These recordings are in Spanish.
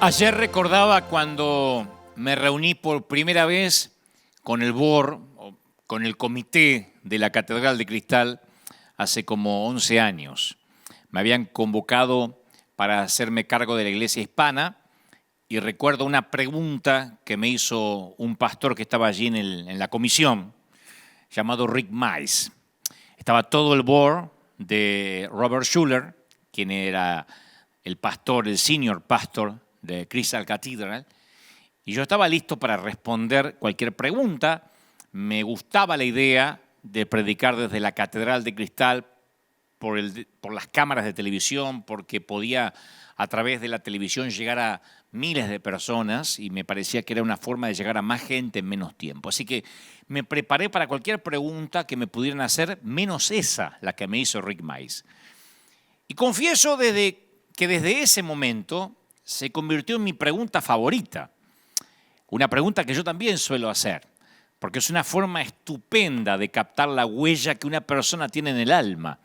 Ayer recordaba cuando me reuní por primera vez con el board, con el comité de la Catedral de Cristal, hace como 11 años. Me habían convocado para hacerme cargo de la iglesia hispana y recuerdo una pregunta que me hizo un pastor que estaba allí en la comisión, llamado Rick Mize. Estaba todo el board de Robert Schuller, quien era el pastor, el senior pastor de Crystal Cathedral, y yo estaba listo para responder cualquier pregunta. Me gustaba la idea de predicar desde la Catedral de Cristal por las cámaras de televisión, porque podía a través de la televisión llegar a miles de personas y me parecía que era una forma de llegar a más gente en menos tiempo. Así que me preparé para cualquier pregunta que me pudieran hacer, menos esa, la que me hizo Rick Mize. Y confieso que desde ese momento se convirtió en mi pregunta favorita. Una pregunta que yo también suelo hacer, porque es una forma estupenda de captar la huella que una persona tiene en el alma.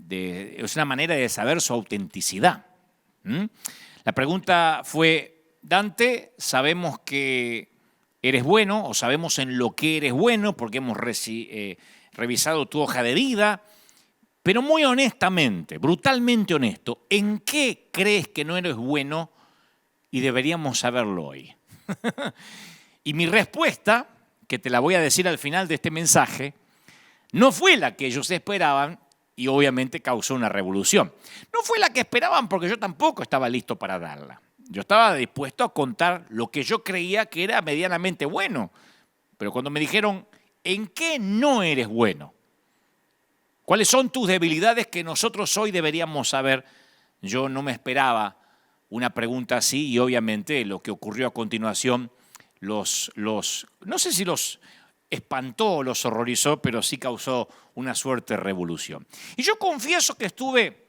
Es una manera de saber su autenticidad. La pregunta fue: Dante, sabemos que eres bueno, o sabemos en lo que eres bueno, porque hemos revisado tu hoja de vida, pero muy honestamente, brutalmente honesto, ¿en qué crees que no eres bueno y deberíamos saberlo hoy? Y mi respuesta, que te la voy a decir al final de este mensaje, no fue la que ellos esperaban y obviamente causó una revolución. No fue la que esperaban porque yo tampoco estaba listo para darla. Yo estaba dispuesto a contar lo que yo creía que era medianamente bueno. Pero cuando me dijeron, ¿en qué no eres bueno? ¿Cuáles son tus debilidades que nosotros hoy deberíamos saber? Yo no me esperaba una pregunta así y obviamente lo que ocurrió a continuación no sé si los espantó o los horrorizó, pero sí causó una suerte de revolución. Y yo confieso que estuve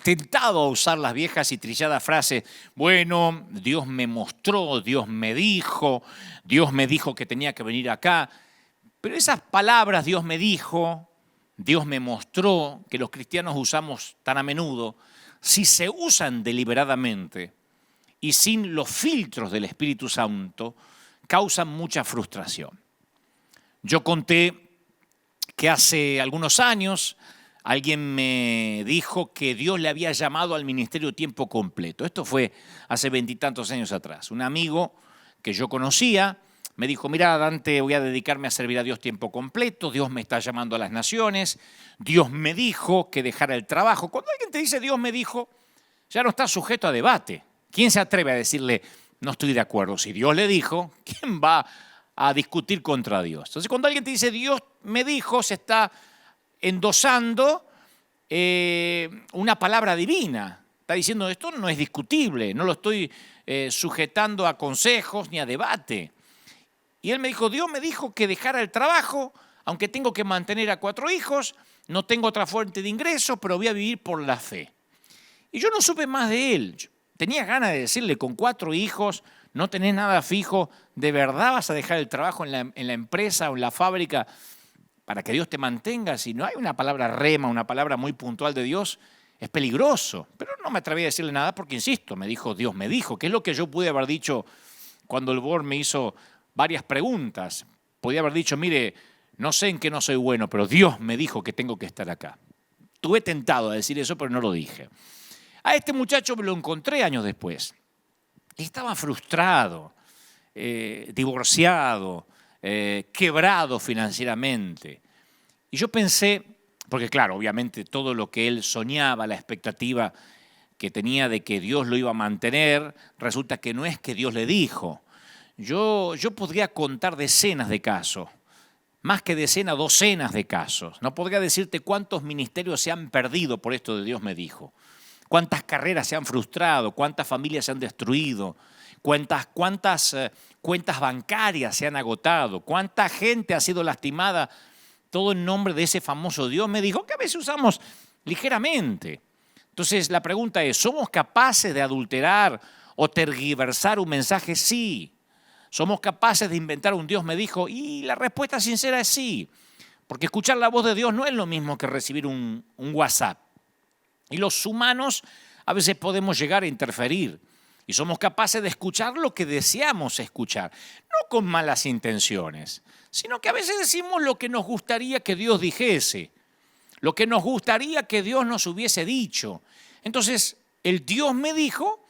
tentado a usar las viejas y trilladas frases: bueno, Dios me mostró, Dios me dijo que tenía que venir acá. Pero esas palabras, Dios me dijo, Dios me mostró, que los cristianos usamos tan a menudo, si se usan deliberadamente y sin los filtros del Espíritu Santo, causan mucha frustración. Yo conté que hace algunos años alguien me dijo que Dios le había llamado al ministerio tiempo completo. Esto fue hace 20 y tantos años atrás. Un amigo que yo conocía me dijo: mira, Dante, voy a dedicarme a servir a Dios tiempo completo, Dios me está llamando a las naciones, Dios me dijo que dejara el trabajo. Cuando alguien te dice Dios me dijo, ya no está sujeto a debate. ¿Quién se atreve a decirle no estoy de acuerdo? Si Dios le dijo, ¿quién va a discutir contra Dios? Entonces, cuando alguien te dice Dios me dijo, se está endosando una palabra divina. Está diciendo, esto no es discutible, no lo estoy sujetando a consejos ni a debate. Y él me dijo, Dios me dijo que dejara el trabajo, aunque tengo que mantener a 4 hijos, no tengo otra fuente de ingreso, pero voy a vivir por la fe. Y yo no supe más de él. Tenía ganas de decirle, con 4 hijos, no tenés nada fijo, ¿de verdad vas a dejar el trabajo en la empresa o en la fábrica para que Dios te mantenga? Si no hay una palabra rema, una palabra muy puntual de Dios, es peligroso. Pero no me atreví a decirle nada porque, insisto, me dijo, Dios me dijo, que es lo que yo pude haber dicho cuando el board me hizo varias preguntas. Podía haber dicho, mire, no sé en qué no soy bueno, pero Dios me dijo que tengo que estar acá. Estuve tentado a decir eso, pero no lo dije. A este muchacho me lo encontré años después. Estaba frustrado, divorciado, quebrado financieramente. Y yo pensé, porque claro, obviamente todo lo que él soñaba, la expectativa que tenía de que Dios lo iba a mantener, resulta que no es que Dios le dijo. Yo podría contar decenas de casos, más que decenas, docenas de casos. No podría decirte cuántos ministerios se han perdido por esto de Dios me dijo. Cuántas carreras se han frustrado, cuántas familias se han destruido, cuántas cuentas bancarias se han agotado, cuánta gente ha sido lastimada, todo en nombre de ese famoso Dios me dijo, que a veces usamos ligeramente. Entonces la pregunta es, ¿somos capaces de adulterar o tergiversar un mensaje? Sí. ¿Somos capaces de inventar un Dios me dijo? Y la respuesta sincera es sí. Porque escuchar la voz de Dios no es lo mismo que recibir un WhatsApp. Y los humanos a veces podemos llegar a interferir. Y somos capaces de escuchar lo que deseamos escuchar, no con malas intenciones, sino que a veces decimos lo que nos gustaría que Dios dijese, lo que nos gustaría que Dios nos hubiese dicho. Entonces, el Dios me dijo,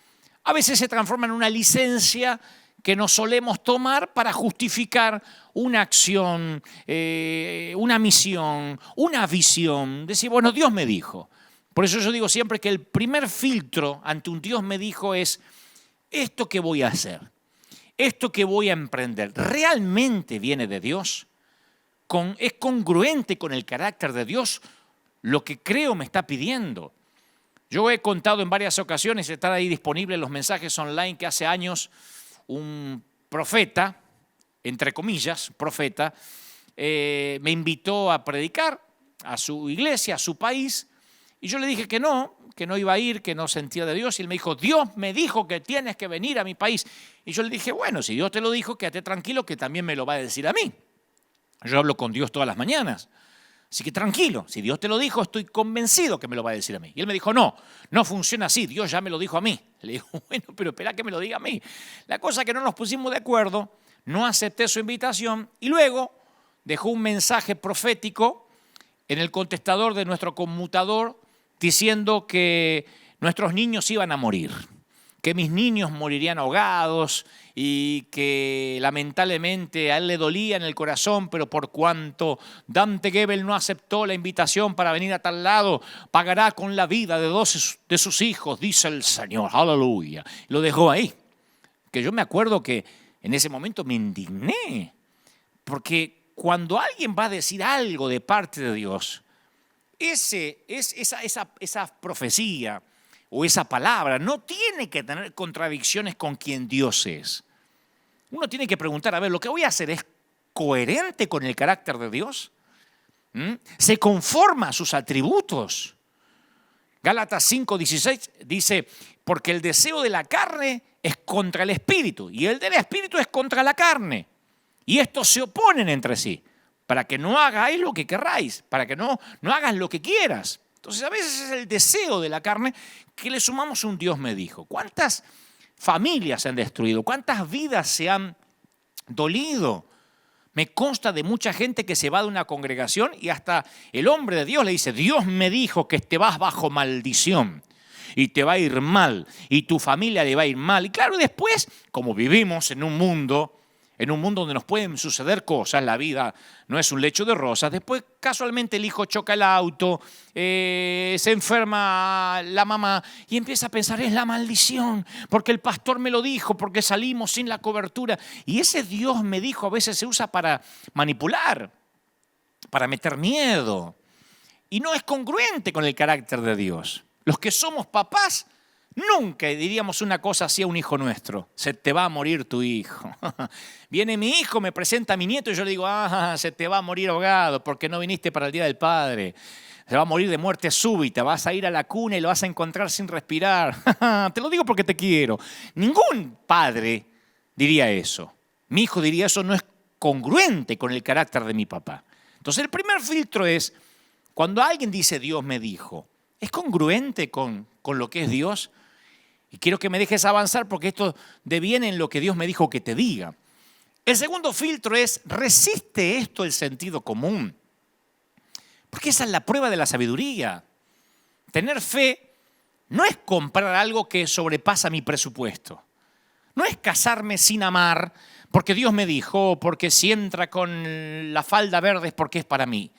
a veces se transforma en una licencia que nos solemos tomar para justificar una acción, una misión, una visión. Decir, bueno, Dios me dijo. Por eso yo digo siempre que el primer filtro ante un Dios me dijo es, esto que voy a hacer, esto que voy a emprender, ¿realmente viene de Dios? ¿Es congruente con el carácter de Dios lo que creo me está pidiendo? Yo he contado en varias ocasiones, están ahí disponibles los mensajes online, que hace años un profeta, entre comillas, profeta, me invitó a predicar a su iglesia, a su país, y yo le dije que no iba a ir, que no sentía de Dios, y él me dijo, Dios me dijo que tienes que venir a mi país. Y yo le dije, bueno, si Dios te lo dijo, quédate tranquilo que también me lo va a decir a mí. Yo hablo con Dios todas las mañanas. Así que tranquilo, si Dios te lo dijo, estoy convencido que me lo va a decir a mí. Y él me dijo, no funciona así, Dios ya me lo dijo a mí. Le digo, bueno, pero espera que me lo diga a mí. La cosa es que no nos pusimos de acuerdo, no acepté su invitación y luego dejó un mensaje profético en el contestador de nuestro conmutador diciendo que nuestros niños iban a morir, que mis niños morirían ahogados y que lamentablemente a él le dolía en el corazón, pero por cuanto Dante Gebel no aceptó la invitación para venir a tal lado, pagará con la vida de 2 de sus hijos, dice el Señor, aleluya. Lo dejó ahí, que yo me acuerdo que en ese momento me indigné, porque cuando alguien va a decir algo de parte de Dios, esa profecía o esa palabra no tiene que tener contradicciones con quien Dios es. Uno tiene que preguntar, a ver, ¿lo que voy a hacer es coherente con el carácter de Dios? ¿Se conforma a sus atributos? Gálatas 5:16 dice, porque el deseo de la carne es contra el espíritu y el del espíritu es contra la carne. Y estos se oponen entre sí, para que no hagáis lo que querráis, para que no hagas lo que quieras. Entonces a veces es el deseo de la carne que le sumamos un Dios me dijo. ¿Cuántas familias se han destruido? ¿Cuántas vidas se han dolido? Me consta de mucha gente que se va de una congregación y hasta el hombre de Dios le dice, Dios me dijo que te vas bajo maldición y te va a ir mal y tu familia le va a ir mal. Y claro, después, como vivimos en un mundo donde nos pueden suceder cosas, la vida no es un lecho de rosas, después casualmente el hijo choca el auto, se enferma la mamá y empieza a pensar, es la maldición, porque el pastor me lo dijo, porque salimos sin la cobertura. Y ese Dios me dijo a veces se usa para manipular, para meter miedo. Y no es congruente con el carácter de Dios. Los que somos papás, nunca diríamos una cosa así a un hijo nuestro. Se te va a morir tu hijo. Viene mi hijo, me presenta a mi nieto y yo le digo, se te va a morir ahogado porque no viniste para el Día del Padre. Se va a morir de muerte súbita, vas a ir a la cuna y lo vas a encontrar sin respirar. Te lo digo porque te quiero. Ningún padre diría eso. Mi hijo diría, eso no es congruente con el carácter de mi papá. Entonces el primer filtro es, cuando alguien dice Dios me dijo, ¿es congruente con lo que es Dios? Y quiero que me dejes avanzar porque esto deviene en lo que Dios me dijo que te diga. El segundo filtro es, ¿resiste esto el sentido común? Porque esa es la prueba de la sabiduría. Tener fe no es comprar algo que sobrepasa mi presupuesto. No es casarme sin amar porque Dios me dijo, porque si entra con la falda verde es porque es para mí.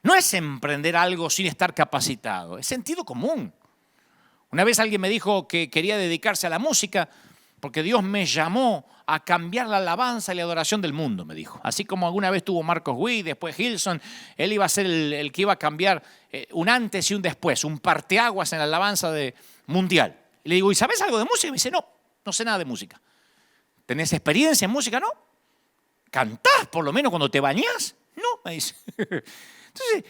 No es emprender algo sin estar capacitado, es sentido común. Una vez alguien me dijo que quería dedicarse a la música porque Dios me llamó a cambiar la alabanza y la adoración del mundo, me dijo. Así como alguna vez tuvo Marcos Witt, después Hilson, él iba a ser el que iba a cambiar un antes y un después, un parteaguas en la alabanza mundial. Y le digo, ¿y sabes algo de música? Y me dice, no sé nada de música. ¿Tenés experiencia en música? No. ¿Cantás por lo menos cuando te bañás? No, me dice. Entonces,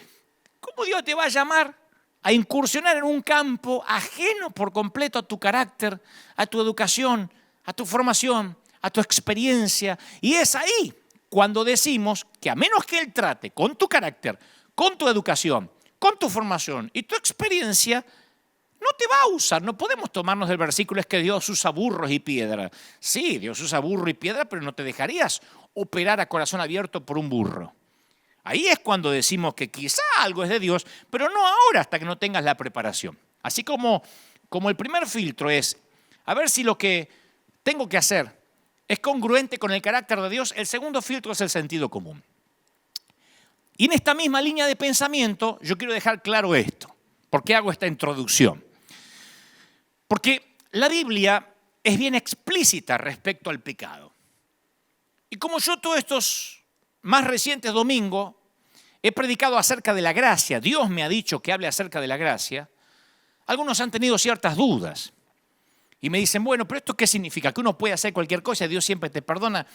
¿cómo Dios te va a llamar a incursionar en un campo ajeno por completo a tu carácter, a tu educación, a tu formación, a tu experiencia? Y es ahí cuando decimos que a menos que Él trate con tu carácter, con tu educación, con tu formación y tu experiencia, no te va a usar. No podemos tomarnos del versículo es que Dios usa burros y piedra. Sí, Dios usa burro y piedra, pero no te dejarías operar a corazón abierto por un burro. Ahí es cuando decimos que quizá algo es de Dios, pero no ahora hasta que no tengas la preparación. Así como el primer filtro es a ver si lo que tengo que hacer es congruente con el carácter de Dios, el segundo filtro es el sentido común. Y en esta misma línea de pensamiento yo quiero dejar claro esto. ¿Por qué hago esta introducción? Porque la Biblia es bien explícita respecto al pecado. Y como yo todos estos más recientes domingos he predicado acerca de la gracia, Dios me ha dicho que hable acerca de la gracia, algunos han tenido ciertas dudas. Y me dicen, bueno, pero ¿esto qué significa? ¿Que uno puede hacer cualquier cosa y Dios siempre te perdona?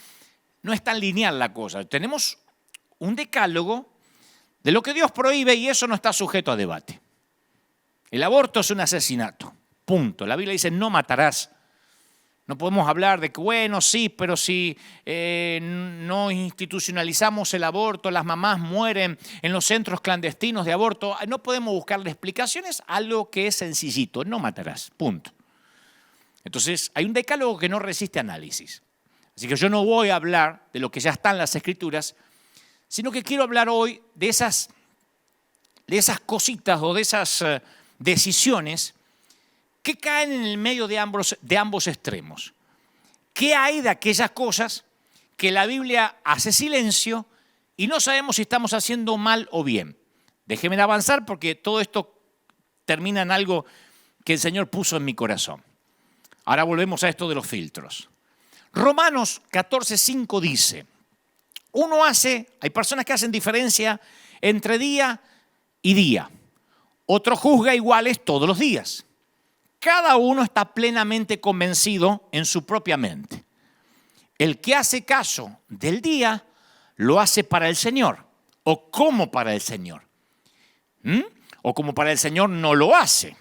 No es tan lineal la cosa. Tenemos un decálogo de lo que Dios prohíbe y eso no está sujeto a debate. El aborto es un asesinato, punto. La Biblia dice, no matarás. No podemos hablar de que, bueno, sí, pero si no institucionalizamos el aborto, las mamás mueren en los centros clandestinos de aborto. No podemos buscarle explicaciones a lo que es sencillito, no matarás, punto. Entonces, hay un decálogo que no resiste análisis. Así que yo no voy a hablar de lo que ya está en las Escrituras, sino que quiero hablar hoy de esas cositas o de esas decisiones que caen en el medio de ambos extremos. ¿Qué hay de aquellas cosas que la Biblia hace silencio y no sabemos si estamos haciendo mal o bien? Déjenme avanzar porque todo esto termina en algo que el Señor puso en mi corazón. Ahora volvemos a esto de los filtros. Romanos 14:5 dice, hay personas que hacen diferencia entre día y día. Otro juzga iguales todos los días. Cada uno está plenamente convencido en su propia mente. El que hace caso del día, lo hace para el Señor. O como para el Señor. O como para el Señor no lo hace.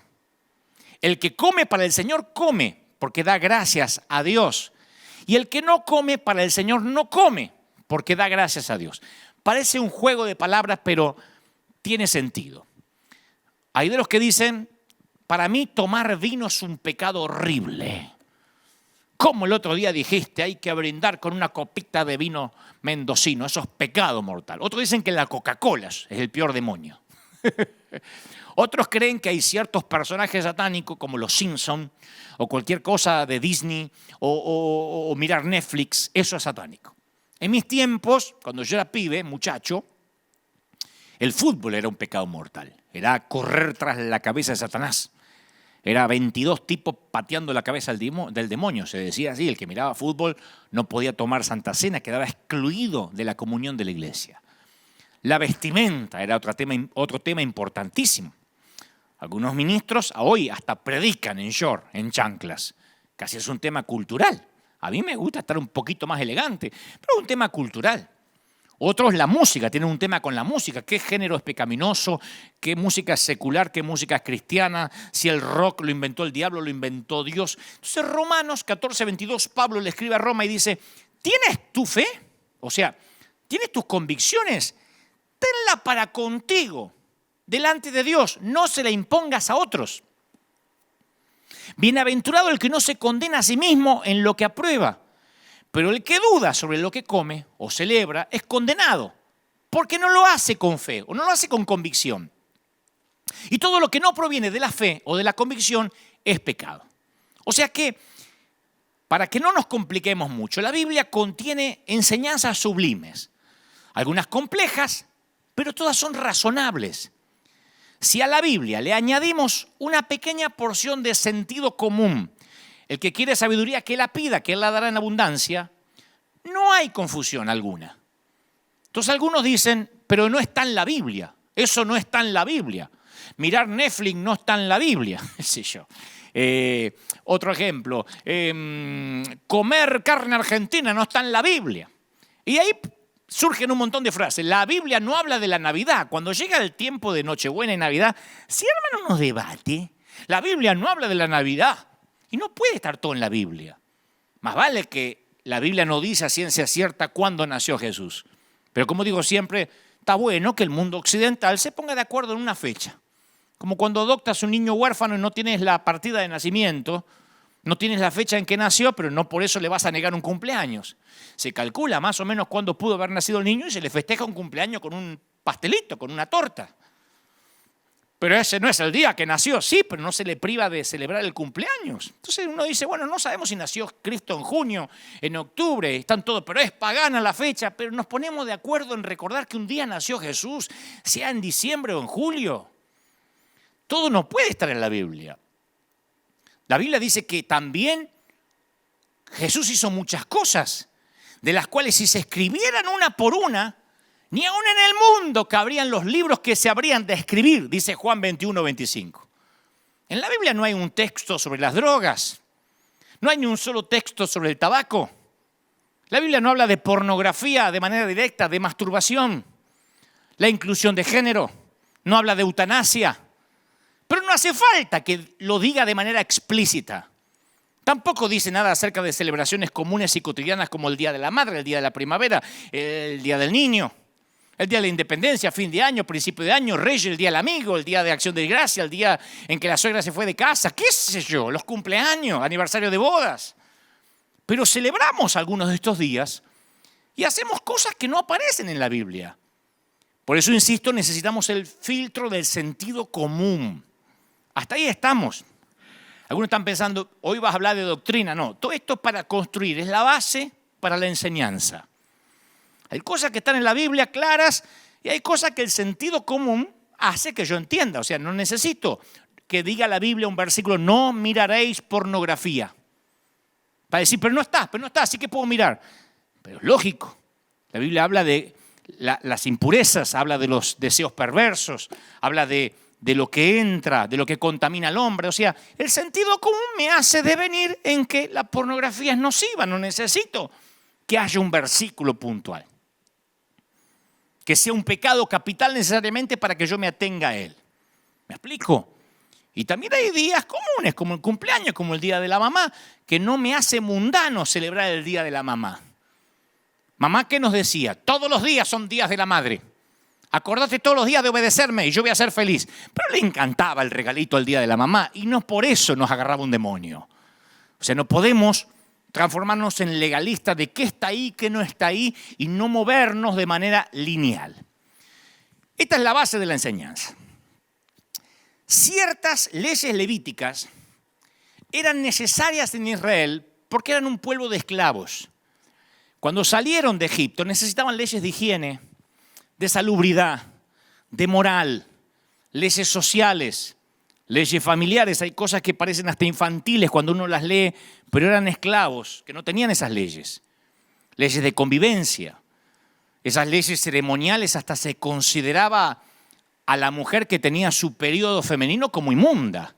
El que come para el Señor, come, porque da gracias a Dios. Y el que no come para el Señor, no come, porque da gracias a Dios. Parece un juego de palabras, pero tiene sentido. Hay de los que dicen, para mí tomar vino es un pecado horrible. Como el otro día dijiste, hay que brindar con una copita de vino mendocino, eso es pecado mortal. Otros dicen que la Coca-Cola es el peor demonio. Otros creen que hay ciertos personajes satánicos como los Simpsons o cualquier cosa de Disney o mirar Netflix, eso es satánico. En mis tiempos, cuando yo era pibe, muchacho, el fútbol era un pecado mortal. Era correr tras la cabeza de Satanás. Era 22 tipos pateando la cabeza del demonio. Se decía así, el que miraba fútbol no podía tomar Santa Cena, quedaba excluido de la comunión de la iglesia. La vestimenta era otro tema importantísimo. Algunos ministros hoy hasta predican en short, en chanclas. Casi es un tema cultural. A mí me gusta estar un poquito más elegante, pero es un tema cultural. Otros la música, tienen un tema con la música. ¿Qué género es pecaminoso? ¿Qué música es secular? ¿Qué música es cristiana? Si el rock lo inventó el diablo, lo inventó Dios. Entonces Romanos 14:22, Pablo le escribe a Roma y dice, ¿tienes tu fe? O sea, ¿tienes tus convicciones? Tenla para contigo, delante de Dios, no se la impongas a otros. Bienaventurado el que no se condena a sí mismo en lo que aprueba, pero el que duda sobre lo que come o celebra es condenado, porque no lo hace con fe o no lo hace con convicción. Y todo lo que no proviene de la fe o de la convicción es pecado. O sea que, para que no nos compliquemos mucho, la Biblia contiene enseñanzas sublimes, algunas complejas, pero todas son razonables. Si a la Biblia le añadimos una pequeña porción de sentido común, el que quiere sabiduría que la pida, que Él la dará en abundancia, no hay confusión alguna. Entonces algunos dicen, pero no está en la Biblia, eso no está en la Biblia. Mirar Netflix no está en la Biblia, qué sé yo. Otro ejemplo, comer carne argentina no está en la Biblia. Y ahí surgen un montón de frases. La Biblia no habla de la Navidad. Cuando llega el tiempo de Nochebuena y Navidad, se arman unos debates. La Biblia no habla de la Navidad. Y no puede estar todo en la Biblia. Más vale que la Biblia no dice a ciencia cierta cuándo nació Jesús. Pero como digo siempre, está bueno que el mundo occidental se ponga de acuerdo en una fecha. Como cuando adoptas un niño huérfano y no tienes la partida de nacimiento, no tienes la fecha en que nació, pero no por eso le vas a negar un cumpleaños. Se calcula más o menos cuándo pudo haber nacido el niño y se le festeja un cumpleaños con un pastelito, con una torta. Pero ese no es el día que nació, sí, pero no se le priva de celebrar el cumpleaños. Entonces uno dice, bueno, no sabemos si nació Cristo en junio, en octubre, están todos, pero es pagana la fecha, pero nos ponemos de acuerdo en recordar que un día nació Jesús, sea en diciembre o en julio. Todo no puede estar en la Biblia. La Biblia dice que también Jesús hizo muchas cosas, de las cuales si se escribieran una por una, ni aún en el mundo cabrían los libros que se habrían de escribir, dice Juan 21:25. En la Biblia no hay un texto sobre las drogas, no hay ni un solo texto sobre el tabaco. La Biblia no habla de pornografía de manera directa, de masturbación, la inclusión de género, no habla de eutanasia. Pero no hace falta que lo diga de manera explícita. Tampoco dice nada acerca de celebraciones comunes y cotidianas como el Día de la Madre, el Día de la Primavera, el Día del Niño, el Día de la Independencia, fin de año, principio de año, Reyes, el Día del Amigo, el Día de Acción de Gracia, el día en que la suegra se fue de casa, qué sé yo, los cumpleaños, aniversario de bodas. Pero celebramos algunos de estos días y hacemos cosas que no aparecen en la Biblia. Por eso, insisto, necesitamos el filtro del sentido común. Hasta ahí estamos. Algunos están pensando, hoy vas a hablar de doctrina. No, todo esto es para construir, es la base para la enseñanza. Hay cosas que están en la Biblia claras y hay cosas que el sentido común hace que yo entienda. O sea, no necesito que diga la Biblia un versículo, no miraréis pornografía. Para decir, pero no está, así que puedo mirar. Pero es lógico. La Biblia habla de las impurezas, habla de los deseos perversos, habla de lo que entra, de lo que contamina al hombre. O sea, el sentido común me hace devenir en que la pornografía es nociva. No necesito que haya un versículo puntual, que sea un pecado capital necesariamente para que yo me atenga a él. ¿Me explico? Y también hay días comunes, como el cumpleaños, como el Día de la Mamá, que no me hace mundano celebrar el Día de la Mamá. Mamá, ¿qué nos decía? Todos los días son días de la madre. Acordate todos los días de obedecerme y yo voy a ser feliz. Pero le encantaba el regalito al Día de la Mamá y no por eso nos agarraba un demonio. O sea, no podemos transformarnos en legalistas de qué está ahí, qué no está ahí y no movernos de manera lineal. Esta es la base de la enseñanza. Ciertas leyes levíticas eran necesarias en Israel porque eran un pueblo de esclavos. Cuando salieron de Egipto necesitaban leyes de higiene, de salubridad, de moral, leyes sociales, leyes familiares. Hay cosas que parecen hasta infantiles cuando uno las lee, pero eran esclavos que no tenían esas leyes. Leyes de convivencia. Esas leyes ceremoniales hasta se consideraba a la mujer que tenía su periodo femenino como inmunda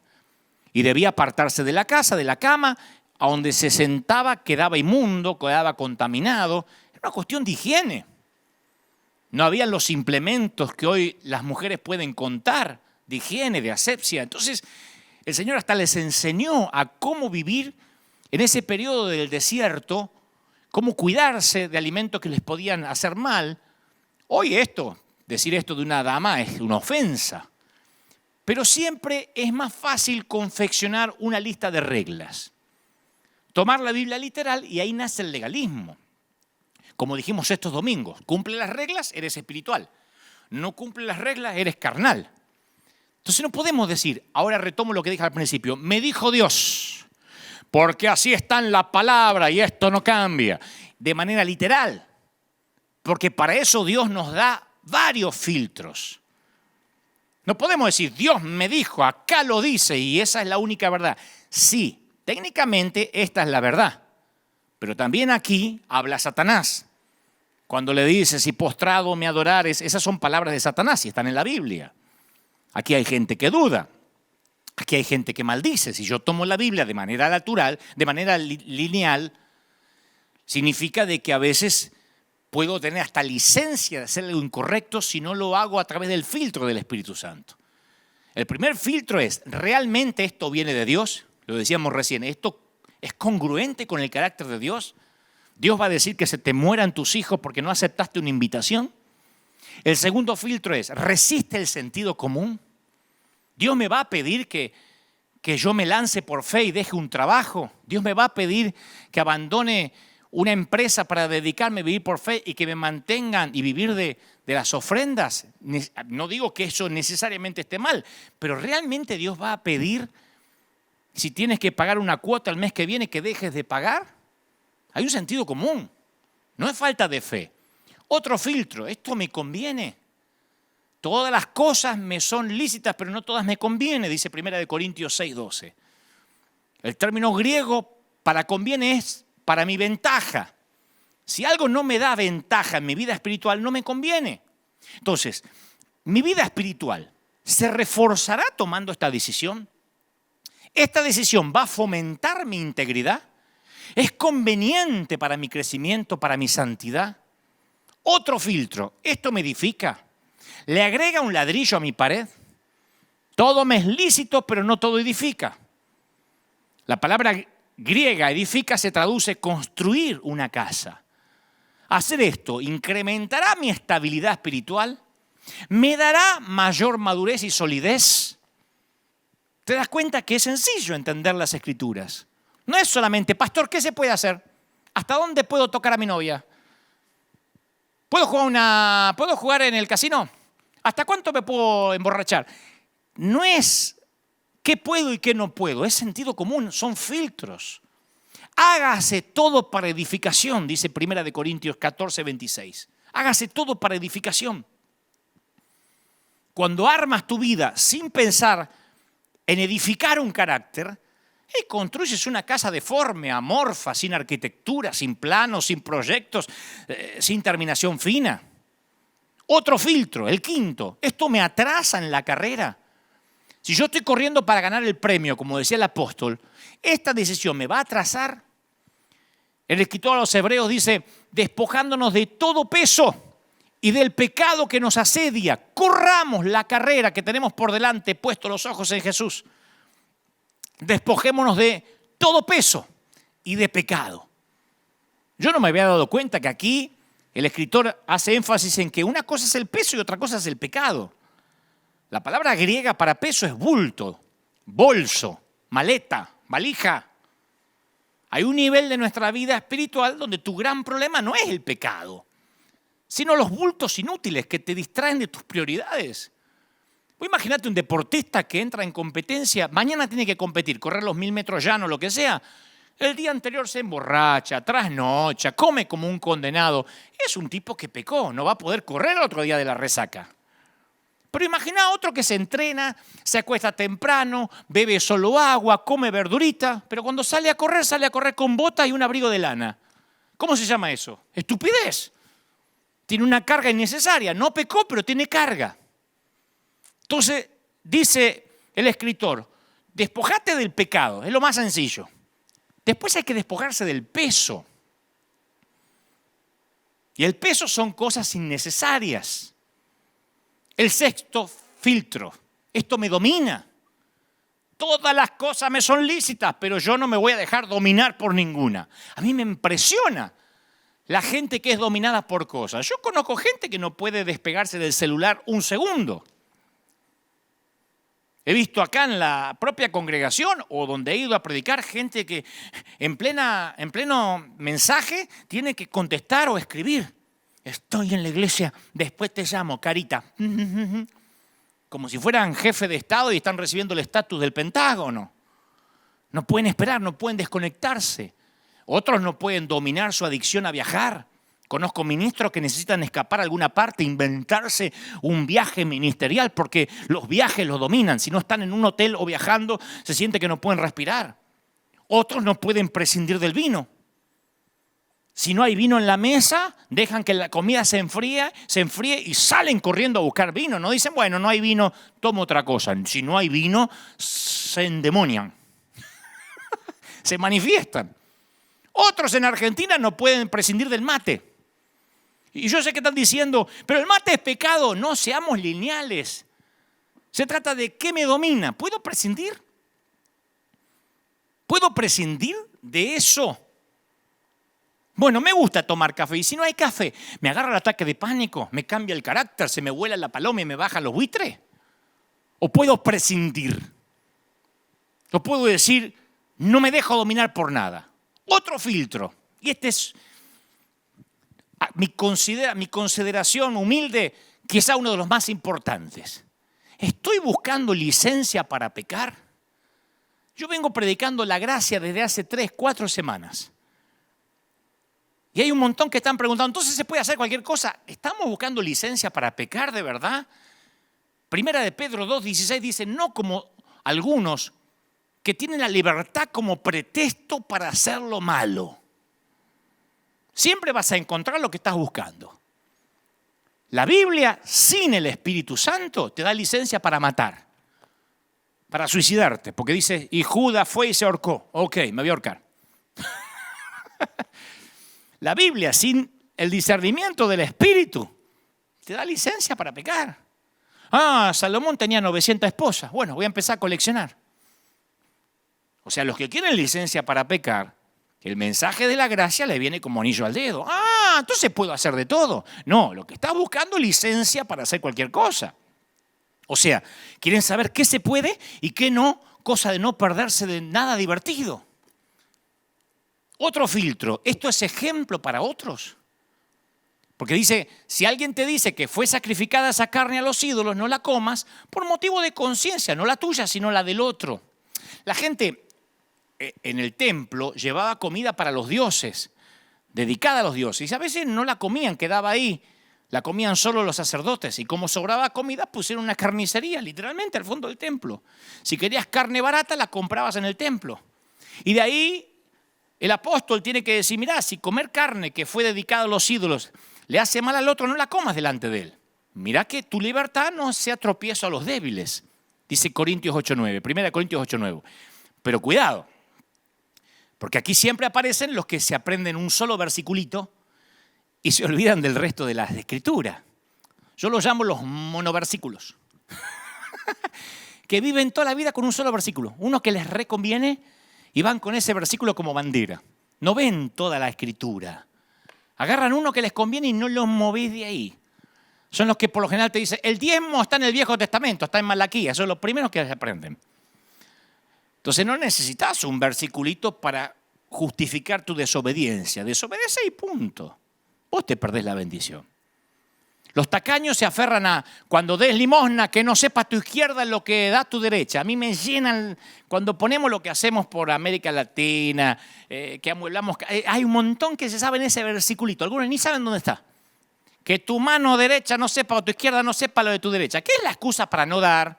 y debía apartarse de la casa, de la cama, a donde se sentaba quedaba inmundo, quedaba contaminado. Era una cuestión de higiene. No habían los implementos que hoy las mujeres pueden contar de higiene, de asepsia. Entonces, el Señor hasta les enseñó a cómo vivir en ese periodo del desierto, cómo cuidarse de alimentos que les podían hacer mal. Hoy decir esto de una dama es una ofensa. Pero siempre es más fácil confeccionar una lista de reglas. Tomar la Biblia literal y ahí nace el legalismo. Como dijimos estos domingos, cumple las reglas, eres espiritual. No cumple las reglas, eres carnal. Entonces no podemos decir, ahora retomo lo que dije al principio, me dijo Dios, porque así está en la palabra y esto no cambia, de manera literal. Porque para eso Dios nos da varios filtros. No podemos decir, Dios me dijo, acá lo dice y esa es la única verdad. Sí, técnicamente esta es la verdad. Pero también aquí habla Satanás. Cuando le dice, si postrado me adorares, esas son palabras de Satanás y están en la Biblia. Aquí hay gente que duda. Aquí hay gente que maldice. Si yo tomo la Biblia de manera natural, de manera lineal, significa de que a veces puedo tener hasta licencia de hacer algo incorrecto si no lo hago a través del filtro del Espíritu Santo. El primer filtro es, ¿realmente esto viene de Dios? Lo decíamos recién, ¿esto es congruente con el carácter de Dios? ¿Dios va a decir que se te mueran tus hijos porque no aceptaste una invitación? El segundo filtro es, ¿resiste el sentido común? Dios me va a pedir que yo me lance por fe y deje un trabajo. Dios me va a pedir que abandone una empresa para dedicarme a vivir por fe y que me mantengan y vivir de las ofrendas. No digo que eso necesariamente esté mal, pero realmente Dios va a pedir, si tienes que pagar una cuota el mes que viene, que dejes de pagar. Hay un sentido común, no es falta de fe. Otro filtro, ¿esto me conviene? Todas las cosas me son lícitas, pero no todas me conviene, dice 1 Corintios 6:12. El término griego para conviene es para mi ventaja. Si algo no me da ventaja en mi vida espiritual, no me conviene. Entonces, mi vida espiritual se reforzará tomando esta decisión. ¿Esta decisión va a fomentar mi integridad? ¿Es conveniente para mi crecimiento, para mi santidad? Otro filtro, ¿esto me edifica? ¿Le agrega un ladrillo a mi pared? Todo me es lícito, pero no todo edifica. La palabra griega edifica se traduce construir una casa. Hacer esto incrementará mi estabilidad espiritual, me dará mayor madurez y solidez. ¿Te das cuenta que es sencillo entender las Escrituras? No es solamente, pastor, ¿qué se puede hacer? ¿Hasta dónde puedo tocar a mi novia? ¿Puedo jugar en el casino? ¿Hasta cuánto me puedo emborrachar? No es qué puedo y qué no puedo, es sentido común, son filtros. Hágase todo para edificación, dice 1 Corintios 14:26. Hágase todo para edificación. Cuando armas tu vida sin pensar en edificar un carácter, y construyes una casa deforme, amorfa, sin arquitectura, sin planos, sin proyectos, sin terminación fina. Otro filtro, el quinto, esto me atrasa en la carrera. Si yo estoy corriendo para ganar el premio, como decía el apóstol, esta decisión me va a atrasar. El escritor a los Hebreos dice, despojándonos de todo peso y del pecado que nos asedia, corramos la carrera que tenemos por delante, puestos los ojos en Jesús. Despojémonos de todo peso y de pecado. Yo no me había dado cuenta que aquí el escritor hace énfasis en que una cosa es el peso y otra cosa es el pecado. La palabra griega para peso es bulto, bolso, maleta, valija. Hay un nivel de nuestra vida espiritual donde tu gran problema no es el pecado, sino los bultos inútiles que te distraen de tus prioridades. Imagínate un deportista que entra en competencia, mañana tiene que competir, correr los 1000 metros llanos, lo que sea. El día anterior se emborracha, trasnocha, come como un condenado. Es un tipo que pecó, no va a poder correr el otro día de la resaca. Pero imagina a otro que se entrena, se acuesta temprano, bebe solo agua, come verdurita, pero cuando sale a correr con botas y un abrigo de lana. ¿Cómo se llama eso? Estupidez. Tiene una carga innecesaria. No pecó, pero tiene carga. Entonces, dice el escritor, despojate del pecado, es lo más sencillo. Después hay que despojarse del peso. Y el peso son cosas innecesarias. El sexto filtro, esto me domina. Todas las cosas me son lícitas, pero yo no me voy a dejar dominar por ninguna. A mí me impresiona la gente que es dominada por cosas. Yo conozco gente que no puede despegarse del celular un segundo. He visto acá en la propia congregación o donde he ido a predicar gente que en pleno mensaje tiene que contestar o escribir. Estoy en la iglesia, después te llamo, carita. Como si fueran jefe de Estado y están recibiendo el estatus del Pentágono. No pueden esperar, no pueden desconectarse. Otros no pueden dominar su adicción a viajar. Conozco ministros que necesitan escapar a alguna parte, inventarse un viaje ministerial porque los viajes los dominan. Si no están en un hotel o viajando, se siente que no pueden respirar. Otros no pueden prescindir del vino. Si no hay vino en la mesa, dejan que la comida se enfríe y salen corriendo a buscar vino. No dicen, bueno, no hay vino, tomo otra cosa. Si no hay vino, se endemonian. Se manifiestan. Otros en Argentina no pueden prescindir del mate. Y yo sé que están diciendo, pero el mate es pecado. No, seamos lineales. Se trata de qué me domina. ¿Puedo prescindir? ¿Puedo prescindir de eso? Bueno, me gusta tomar café y si no hay café, me agarra el ataque de pánico, me cambia el carácter, se me vuela la paloma y me bajan los buitres. O puedo prescindir. O puedo decir, no me dejo dominar por nada. Otro filtro. Y este es mi consideración humilde, quizá uno de los más importantes. ¿Estoy buscando licencia para pecar? Yo vengo predicando la gracia desde hace 3, 4 semanas. Y hay un montón que están preguntando, ¿entonces se puede hacer cualquier cosa? ¿Estamos buscando licencia para pecar de verdad? Primera de Pedro 2:16 dice, no como algunos que tienen la libertad como pretexto para hacer lo malo. Siempre vas a encontrar lo que estás buscando. La Biblia, sin el Espíritu Santo, te da licencia para matar, para suicidarte, porque dice, y Judas fue y se ahorcó. Ok, me voy a ahorcar. La Biblia, sin el discernimiento del Espíritu, te da licencia para pecar. Salomón tenía 900 esposas. Bueno, voy a empezar a coleccionar. O sea, los que quieren licencia para pecar, el mensaje de la gracia le viene como anillo al dedo. Entonces puedo hacer de todo. No, lo que estás buscando es licencia para hacer cualquier cosa. O sea, quieren saber qué se puede y qué no, cosa de no perderse de nada divertido. Otro filtro, ¿esto es ejemplo para otros? Porque dice, si alguien te dice que fue sacrificada esa carne a los ídolos, no la comas por motivo de conciencia, no la tuya, sino la del otro. La gente en el templo llevaba comida para los dioses, dedicada a los dioses, y a veces no la comían, quedaba ahí, la comían solo los sacerdotes, y como sobraba comida pusieron una carnicería, literalmente al fondo del templo. Si querías carne barata, la comprabas en el templo. Y de ahí el apóstol tiene que decir, mirá, si comer carne que fue dedicada a los ídolos le hace mal al otro, no la comas delante de él. Mirá que tu libertad no sea tropiezo a los débiles, dice Corintios 8:9, 1 Corintios 8:9. Pero cuidado, porque aquí siempre aparecen los que se aprenden un solo versiculito y se olvidan del resto de las escrituras. Yo los llamo los monoversículos, que viven toda la vida con un solo versículo, uno que les reconviene y van con ese versículo como bandera. No ven toda la escritura. Agarran uno que les conviene y no los movés de ahí. Son los que por lo general te dicen, el diezmo está en el Viejo Testamento, está en Malaquías, son los primeros que se aprenden. Entonces no necesitas un versiculito para justificar tu desobediencia. Desobedece y punto. Vos te perdés la bendición. Los tacaños se aferran a, cuando des limosna, que no sepa tu izquierda lo que da tu derecha. A mí me llenan, cuando ponemos lo que hacemos por América Latina, que amueblamos, hay un montón que se sabe en ese versiculito. Algunos ni saben dónde está. Que tu mano derecha no sepa o tu izquierda no sepa lo de tu derecha. ¿Qué es la excusa para no dar?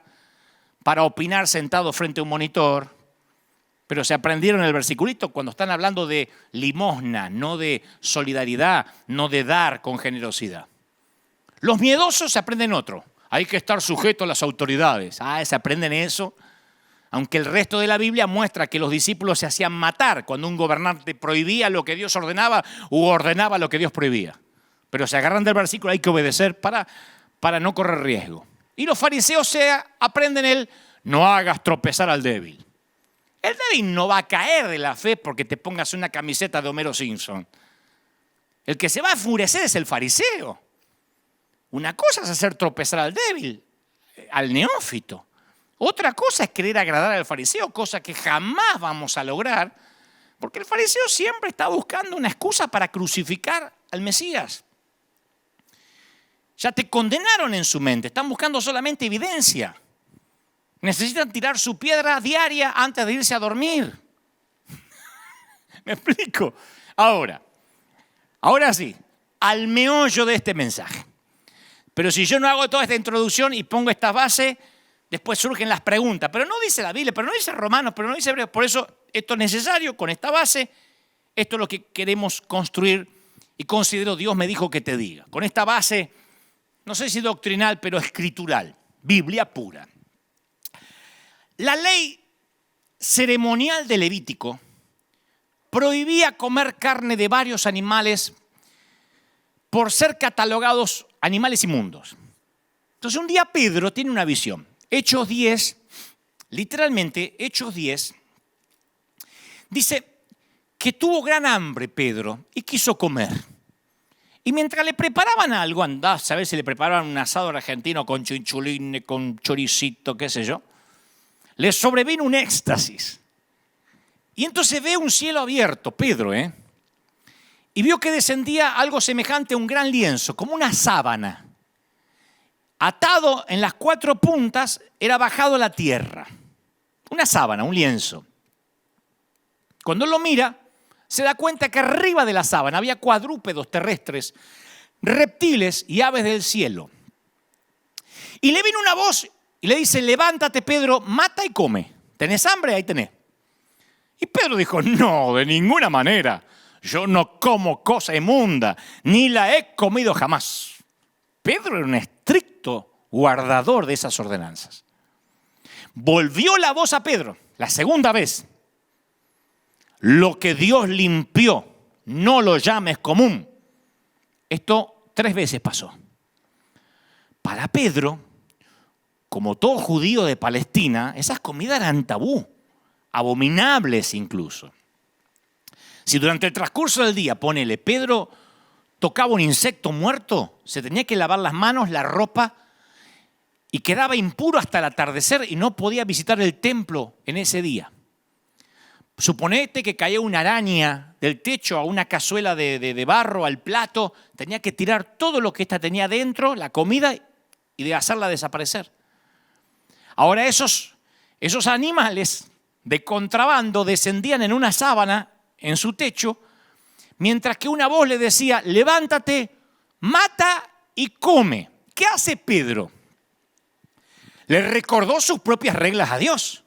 Para opinar sentado frente a un monitor. Pero se aprendieron el versiculito cuando están hablando de limosna, no de solidaridad, no de dar con generosidad. Los miedosos se aprenden otro. Hay que estar sujeto a las autoridades. Se aprenden eso. Aunque el resto de la Biblia muestra que los discípulos se hacían matar cuando un gobernante prohibía lo que Dios ordenaba u ordenaba lo que Dios prohibía. Pero se agarran del versículo, hay que obedecer para no correr riesgo. Y los fariseos aprenden el no hagas tropezar al débil. El débil no va a caer de la fe porque te pongas una camiseta de Homero Simpson. El que se va a enfurecer es el fariseo. Una cosa es hacer tropezar al débil, al neófito. Otra cosa es querer agradar al fariseo, cosa que jamás vamos a lograr, porque el fariseo siempre está buscando una excusa para crucificar al Mesías. Ya te condenaron en su mente, están buscando solamente evidencia. Necesitan tirar su piedra diaria antes de irse a dormir. ¿Me explico? Ahora sí, al meollo de este mensaje. Pero si yo no hago toda esta introducción y pongo esta base, después surgen las preguntas. Pero no dice la Biblia, pero no dice Romanos, pero no dice Hebreos. Por eso esto es necesario, con esta base, esto es lo que queremos construir y considero Dios me dijo que te diga. Con esta base, no sé si doctrinal, pero escritural, Biblia pura. La ley ceremonial de Levítico prohibía comer carne de varios animales por ser catalogados animales inmundos. Entonces un día Pedro tiene una visión. Hechos 10, literalmente Hechos 10, dice que tuvo gran hambre Pedro y quiso comer. Y mientras le preparaban algo, andá a saber si le preparaban un asado argentino con chinchulines, con choricito, qué sé yo, le sobrevino un éxtasis. Y entonces ve un cielo abierto, Pedro, y vio que descendía algo semejante a un gran lienzo, como una sábana. Atado en las 4 puntas, era bajado a la tierra. Una sábana, un lienzo. Cuando lo mira, se da cuenta que arriba de la sábana había cuadrúpedos terrestres, reptiles y aves del cielo. Y le vino una voz y le dice: levántate, Pedro, mata y come. ¿Tenés hambre? Ahí tenés. Y Pedro dijo: no, de ninguna manera. Yo no como cosa inmunda, ni la he comido jamás. Pedro era un estricto guardador de esas ordenanzas. Volvió la voz a Pedro, la segunda vez. Lo que Dios limpió, no lo llames común. Esto 3 veces pasó. Para Pedro, como todo judío de Palestina, esas comidas eran tabú, abominables incluso. Si durante el transcurso del día, ponele, Pedro tocaba un insecto muerto, se tenía que lavar las manos, la ropa, y quedaba impuro hasta el atardecer y no podía visitar el templo en ese día. Suponete que caía una araña del techo a una cazuela de barro, al plato, tenía que tirar todo lo que ésta tenía dentro, la comida, y de hacerla desaparecer. Ahora esos animales de contrabando descendían en una sábana en su techo, mientras que una voz le decía: levántate, mata y come. ¿Qué hace Pedro? Le recordó sus propias reglas a Dios.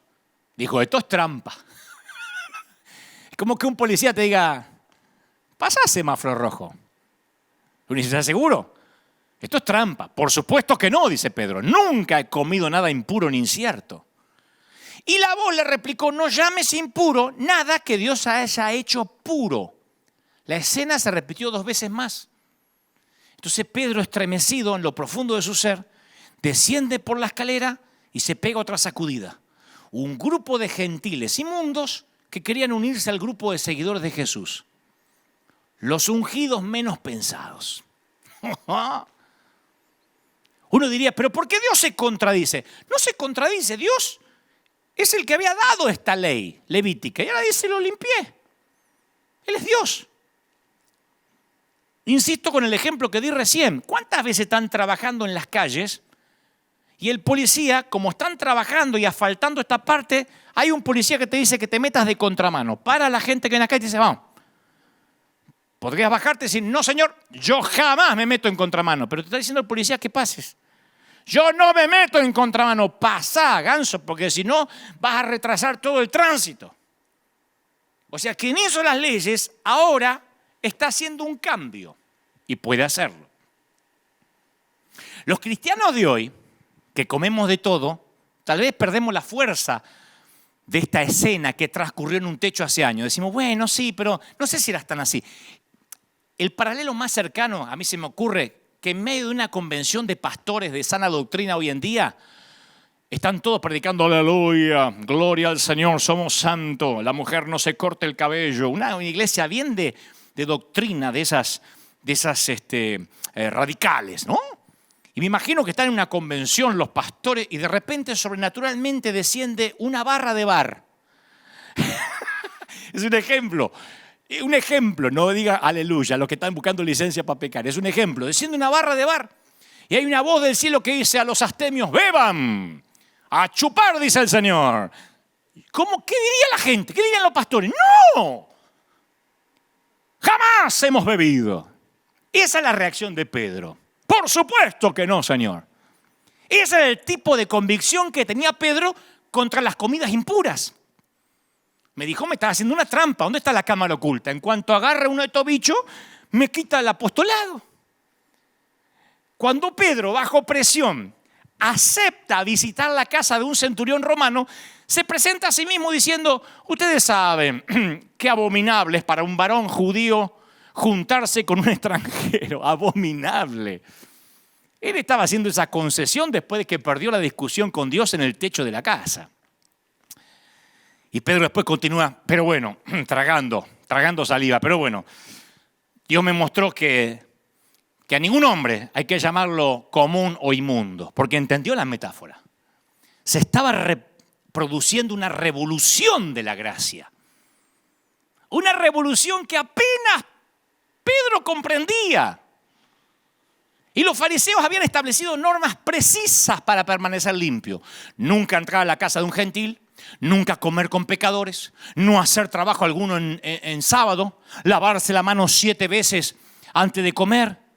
Dijo: esto es trampa. Es como que un policía te diga: pasa semáforo rojo. ¿Tú estás seguro? Esto es trampa. Por supuesto que no, dice Pedro. Nunca he comido nada impuro ni incierto. Y la voz le replicó: no llames impuro nada que Dios haya hecho puro. La escena se repitió 2 veces más. Entonces Pedro, estremecido en lo profundo de su ser, desciende por la escalera y se pega otra sacudida. Un grupo de gentiles inmundos que querían unirse al grupo de seguidores de Jesús. Los ungidos menos pensados. Uno diría: ¿pero por qué Dios se contradice? No se contradice, Dios es el que había dado esta ley levítica y ahora dice: lo limpié. Él es Dios. Insisto con el ejemplo que di recién. ¿Cuántas veces están trabajando en las calles y el policía, como están trabajando y asfaltando esta parte, hay un policía que te dice que te metas de contramano? Para la gente que en la calle y te dice: vamos. Podrías bajarte y decir: no, señor, yo jamás me meto en contramano. Pero te está diciendo el policía que pases. Yo no me meto en contramano. Pasá, ganso, porque si no vas a retrasar todo el tránsito. O sea, quien hizo las leyes ahora está haciendo un cambio y puede hacerlo. Los cristianos de hoy, que comemos de todo, tal vez perdemos la fuerza de esta escena que transcurrió en un techo hace años. Decimos: bueno, sí, pero no sé si eras tan así. El paralelo más cercano a mí se me ocurre que en medio de una convención de pastores de sana doctrina hoy en día, están todos predicando: aleluya, gloria al Señor, somos santos, la mujer no se corte el cabello. Una iglesia bien de doctrina, de esas radicales, ¿no? Y me imagino que están en una convención los pastores y de repente sobrenaturalmente desciende una barra de bar. Es un ejemplo. Un ejemplo, no diga aleluya, los que están buscando licencia para pecar. Es un ejemplo. Desciende una barra de bar y hay una voz del cielo que dice a los astemios: beban, a chupar, dice el Señor. ¿Cómo? ¿Qué diría la gente? ¿Qué dirían los pastores? ¡No! Jamás hemos bebido. Esa es la reacción de Pedro. Por supuesto que no, Señor. Ese era el tipo de convicción que tenía Pedro contra las comidas impuras. Me dijo: me estás haciendo una trampa. ¿Dónde está la cámara oculta? En cuanto agarre uno de estos bichos, me quita el apostolado. Cuando Pedro, bajo presión, acepta visitar la casa de un centurión romano, se presenta a sí mismo diciendo: ustedes saben qué abominable es para un varón judío juntarse con un extranjero. Abominable. Él estaba haciendo esa concesión después de que perdió la discusión con Dios en el techo de la casa. Y Pedro después continúa: pero bueno, tragando saliva, pero bueno, Dios me mostró que que a ningún hombre hay que llamarlo común o inmundo, porque entendió la metáfora. Se estaba produciendo una revolución de la gracia. Una revolución que apenas Pedro comprendía. Y los fariseos habían establecido normas precisas para permanecer limpio. Nunca entrar a la casa de un gentil, nunca comer con pecadores, no hacer trabajo alguno en sábado, lavarse la mano 7 veces antes de comer.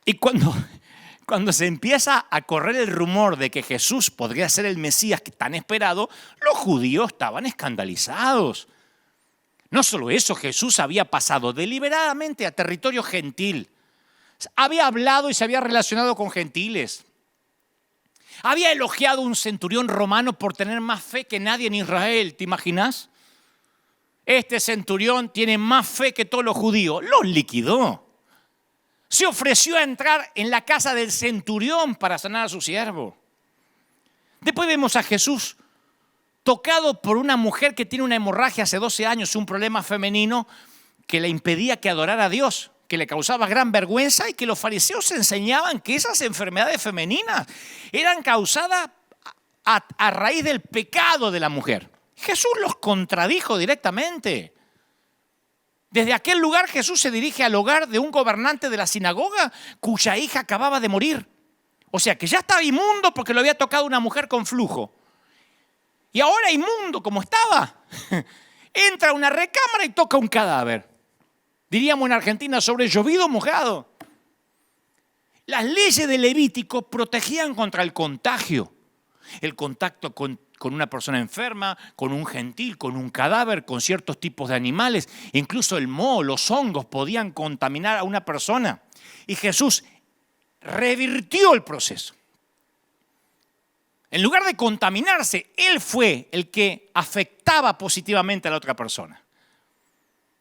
Y cuando se empieza a correr el rumor de que Jesús podría ser el Mesías tan esperado, los judíos estaban escandalizados. No solo eso, Jesús había pasado deliberadamente a territorio gentil. Había hablado y se había relacionado con gentiles. Había elogiado a un centurión romano por tener más fe que nadie en Israel. ¿Te imaginas? Este centurión tiene más fe que todos los judíos. Los liquidó. Se ofreció a entrar en la casa del centurión para sanar a su siervo. Después vemos a Jesús tocado por una mujer que tiene una hemorragia hace 12 años, un problema femenino que le impedía que adorara a Dios, que le causaba gran vergüenza y que los fariseos enseñaban que esas enfermedades femeninas eran causadas a raíz del pecado de la mujer. Jesús los contradijo directamente. Desde aquel lugar Jesús se dirige al hogar de un gobernante de la sinagoga cuya hija acababa de morir. O sea que ya estaba inmundo porque lo había tocado una mujer con flujo. Y ahora inmundo como estaba, entra a una recámara y toca un cadáver. Diríamos en Argentina, sobre llovido mojado. Las leyes de Levítico protegían contra el contagio. El contacto con una persona enferma, con un gentil, con un cadáver, con ciertos tipos de animales. Incluso el moho, los hongos podían contaminar a una persona. Y Jesús revirtió el proceso. En lugar de contaminarse, Él fue el que afectaba positivamente a la otra persona.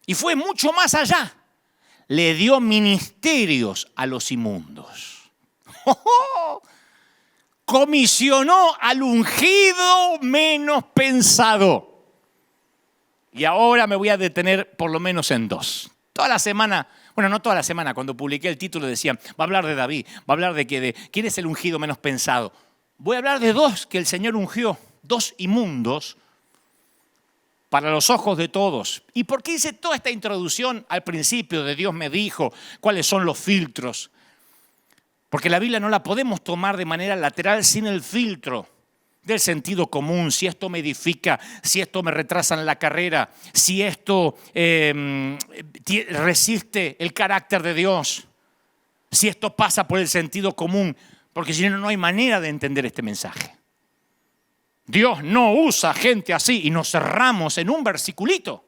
Y fue mucho más allá. Le dio ministerios a los inmundos. Comisionó al ungido menos pensado. Y ahora me voy a detener por lo menos en 2. Toda la semana, bueno, no toda la semana, cuando publiqué el título decían, va a hablar de David, va a hablar de quién es el ungido menos pensado. Voy a hablar de 2 que el Señor ungió, 2 inmundos para los ojos de todos. ¿Y por qué hice toda esta introducción al principio de Dios me dijo cuáles son los filtros? Porque la Biblia no la podemos tomar de manera lateral sin el filtro del sentido común. Si esto me edifica, si esto me retrasa en la carrera, si esto resiste el carácter de Dios, si esto pasa por el sentido común. Porque si no, no hay manera de entender este mensaje. Dios no usa gente así y nos cerramos en un versiculito.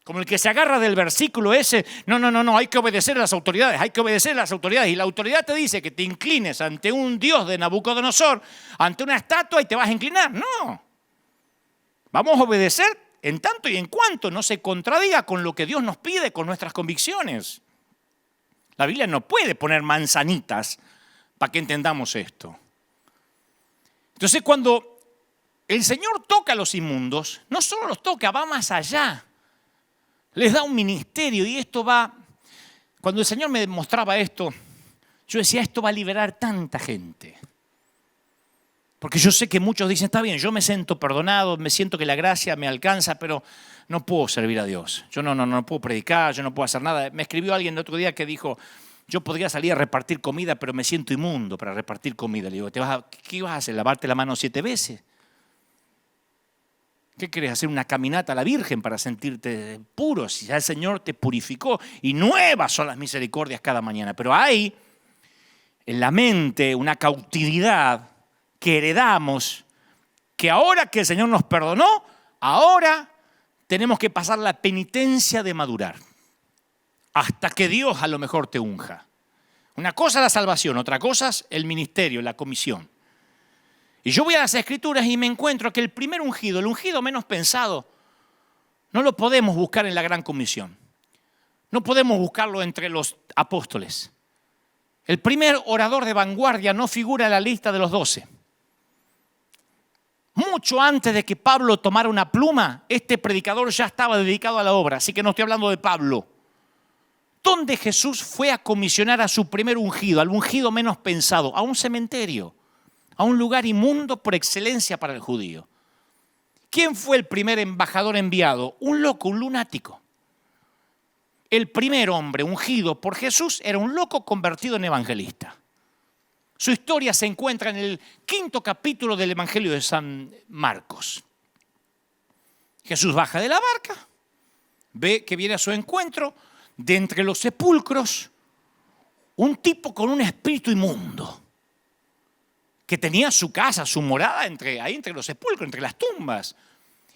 Como el que se agarra del versículo ese, no, hay que obedecer a las autoridades, hay que obedecer a las autoridades. Y la autoridad te dice que te inclines ante un Dios de Nabucodonosor, ante una estatua y te vas a inclinar. No. Vamos a obedecer en tanto y en cuanto no se contradiga con lo que Dios nos pide, con nuestras convicciones. La Biblia no puede poner manzanitas para que entendamos esto. Entonces, cuando el Señor toca a los inmundos, no solo los toca, va más allá. Les da un ministerio y esto va... Cuando el Señor me mostraba esto, yo decía, esto va a liberar tanta gente. Porque yo sé que muchos dicen, está bien, yo me siento perdonado, me siento que la gracia me alcanza, pero no puedo servir a Dios. Yo no puedo predicar, yo no puedo hacer nada. Me escribió alguien el otro día que dijo, yo podría salir a repartir comida, pero me siento inmundo para repartir comida. Le digo, ¿qué vas a hacer? ¿Lavarte la mano 7 veces? ¿Qué querés? ¿Hacer una caminata a la Virgen para sentirte puro? Si ya el Señor te purificó y nuevas son las misericordias cada mañana. Pero hay en la mente una cautividad que heredamos, que ahora que el Señor nos perdonó, ahora tenemos que pasar la penitencia de madurar. Hasta que Dios a lo mejor te unja. Una cosa es la salvación, otra cosa es el ministerio, la comisión. Y yo voy a las Escrituras y me encuentro que el primer ungido, el ungido menos pensado, no lo podemos buscar en la gran comisión. No podemos buscarlo entre los apóstoles. El primer orador de vanguardia no figura en la lista de los 12. Mucho antes de que Pablo tomara una pluma, este predicador ya estaba dedicado a la obra. Así que no estoy hablando de Pablo. ¿Dónde Jesús fue a comisionar a su primer ungido, al ungido menos pensado? A un cementerio, a un lugar inmundo por excelencia para el judío. ¿Quién fue el primer embajador enviado? Un loco, un lunático. El primer hombre ungido por Jesús era un loco convertido en evangelista. Su historia se encuentra en el 5º capítulo del Evangelio de San Marcos. Jesús baja de la barca, ve que viene a su encuentro, de entre los sepulcros, un tipo con un espíritu inmundo, que tenía su casa, su morada ahí entre los sepulcros, entre las tumbas.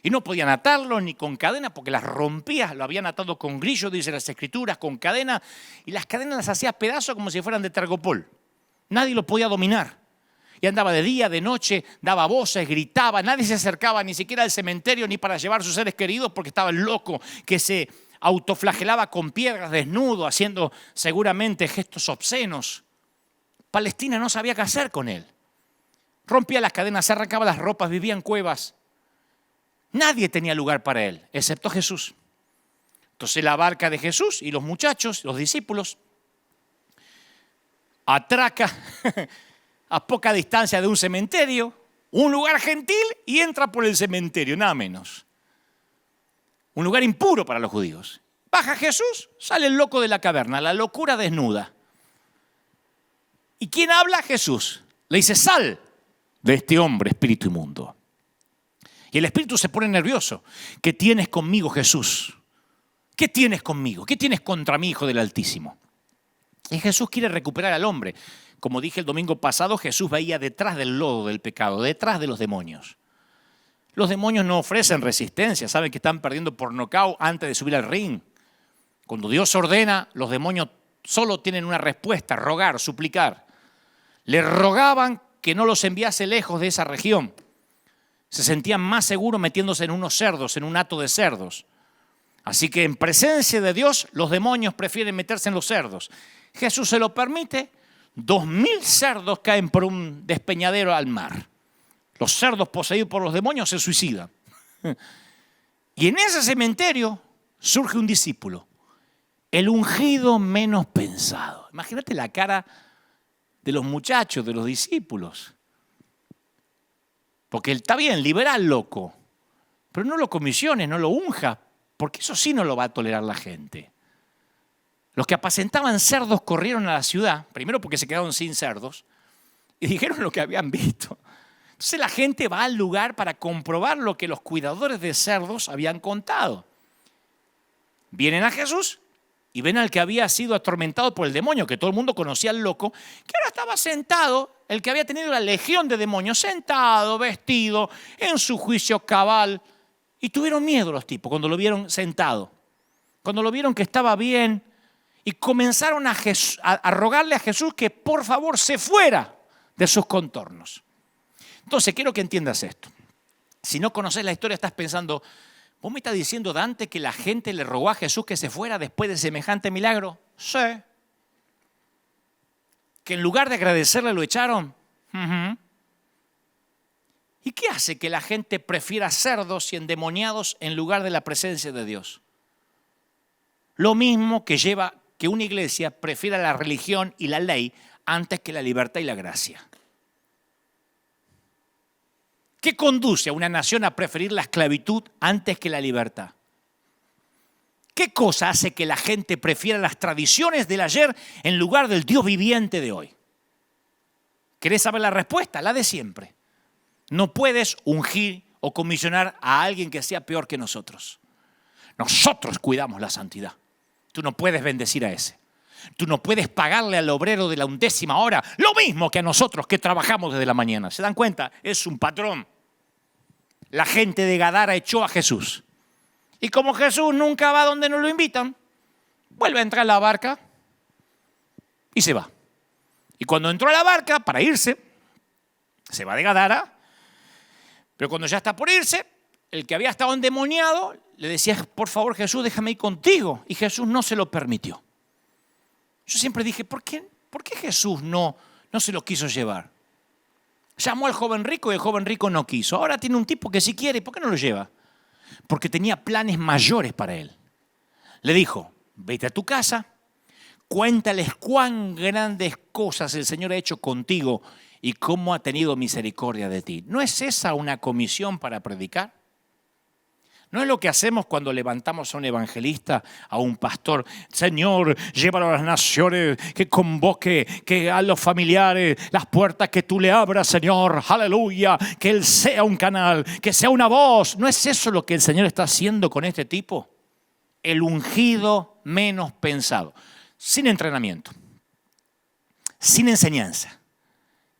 Y no podían atarlo ni con cadena porque las rompía, lo habían atado con grillos, dicen las escrituras, con cadena, y las cadenas las hacía pedazos como si fueran de tergopol. Nadie lo podía dominar. Y andaba de día, de noche, daba voces, gritaba, nadie se acercaba ni siquiera al cementerio ni para llevar a sus seres queridos porque estaba el loco que se autoflagelaba con piedras desnudo, haciendo seguramente gestos obscenos. Palestina no sabía qué hacer con él. Rompía las cadenas, se arrancaba las ropas, vivía en cuevas. Nadie tenía lugar para él, excepto Jesús. Entonces la barca de Jesús y los muchachos, los discípulos, atraca a poca distancia de un cementerio, un lugar gentil, y entra por el cementerio, nada menos. Un lugar impuro para los judíos. Baja Jesús, sale el loco de la caverna, la locura desnuda. ¿Y quién habla? Jesús. Le dice, sal de este hombre, espíritu inmundo. Y el espíritu se pone nervioso. ¿Qué tienes conmigo, Jesús? ¿Qué tienes conmigo? ¿Qué tienes contra mi Hijo del Altísimo? Y Jesús quiere recuperar al hombre. Como dije el domingo pasado, Jesús veía detrás del lodo del pecado, detrás de los demonios. Los demonios no ofrecen resistencia, saben que están perdiendo por nocaut antes de subir al ring. Cuando Dios ordena, los demonios solo tienen una respuesta, rogar, suplicar. Le rogaban que no los enviase lejos de esa región. Se sentían más seguros metiéndose en unos cerdos, en un hato de cerdos. Así que en presencia de Dios, los demonios prefieren meterse en los cerdos. Jesús se lo permite, 2000 cerdos caen por un despeñadero al mar. Los cerdos poseídos por los demonios se suicidan. Y en ese cementerio surge un discípulo, el ungido menos pensado. Imagínate la cara de los muchachos, de los discípulos. Porque él está bien, libera al loco, pero no lo comisiones, no lo unja, porque eso sí no lo va a tolerar la gente. Los que apacentaban cerdos corrieron a la ciudad, primero porque se quedaron sin cerdos, y dijeron lo que habían visto. Entonces la gente va al lugar para comprobar lo que los cuidadores de cerdos habían contado. Vienen a Jesús y ven al que había sido atormentado por el demonio, que todo el mundo conocía al loco, que ahora estaba sentado, el que había tenido la legión de demonios, sentado, vestido, en su juicio cabal. Y tuvieron miedo los tipos cuando lo vieron sentado, cuando lo vieron que estaba bien, y comenzaron a rogarle a Jesús que por favor se fuera de sus contornos. Entonces quiero que entiendas esto. Si no conoces la historia estás pensando, ¿vos me estás diciendo, Dante, que la gente le rogó a Jesús que se fuera después de semejante milagro? Sí. ¿Que en lugar de agradecerle lo echaron? Uh-huh. ¿Y qué hace que la gente prefiera cerdos y endemoniados en lugar de la presencia de Dios? Lo mismo que lleva que una iglesia prefiera la religión y la ley antes que la libertad y la gracia. ¿Qué conduce a una nación a preferir la esclavitud antes que la libertad? ¿Qué cosa hace que la gente prefiera las tradiciones del ayer en lugar del Dios viviente de hoy? ¿Querés saber la respuesta? La de siempre. No puedes ungir o comisionar a alguien que sea peor que nosotros. Nosotros cuidamos la santidad. Tú no puedes bendecir a ese. Tú no puedes pagarle al obrero de la 11ª hora lo mismo que a nosotros que trabajamos desde la mañana. ¿Se dan cuenta? Es un patrón. La gente de Gadara echó a Jesús. Y como Jesús nunca va donde nos lo invitan, vuelve a entrar a la barca y se va. Y cuando entró a la barca para irse, se va de Gadara, pero cuando ya está por irse, el que había estado endemoniado le decía, por favor Jesús, déjame ir contigo. Y Jesús no se lo permitió. Yo siempre dije, ¿por qué Jesús no se lo quiso llevar? Llamó al joven rico y el joven rico no quiso. Ahora tiene un tipo que sí quiere, ¿y por qué no lo lleva? Porque tenía planes mayores para él. Le dijo, vete a tu casa, Cuéntales cuán grandes cosas el Señor ha hecho contigo y cómo ha tenido misericordia de ti. ¿No es esa una comisión para predicar? ¿No es lo que hacemos cuando levantamos a un evangelista, a un pastor? Señor, llévalo a las naciones, que convoque, que a los familiares, las puertas que tú le abras, Señor, aleluya, que Él sea un canal, que sea una voz. ¿No es eso lo que el Señor está haciendo con este tipo? El ungido menos pensado, sin entrenamiento, sin enseñanza.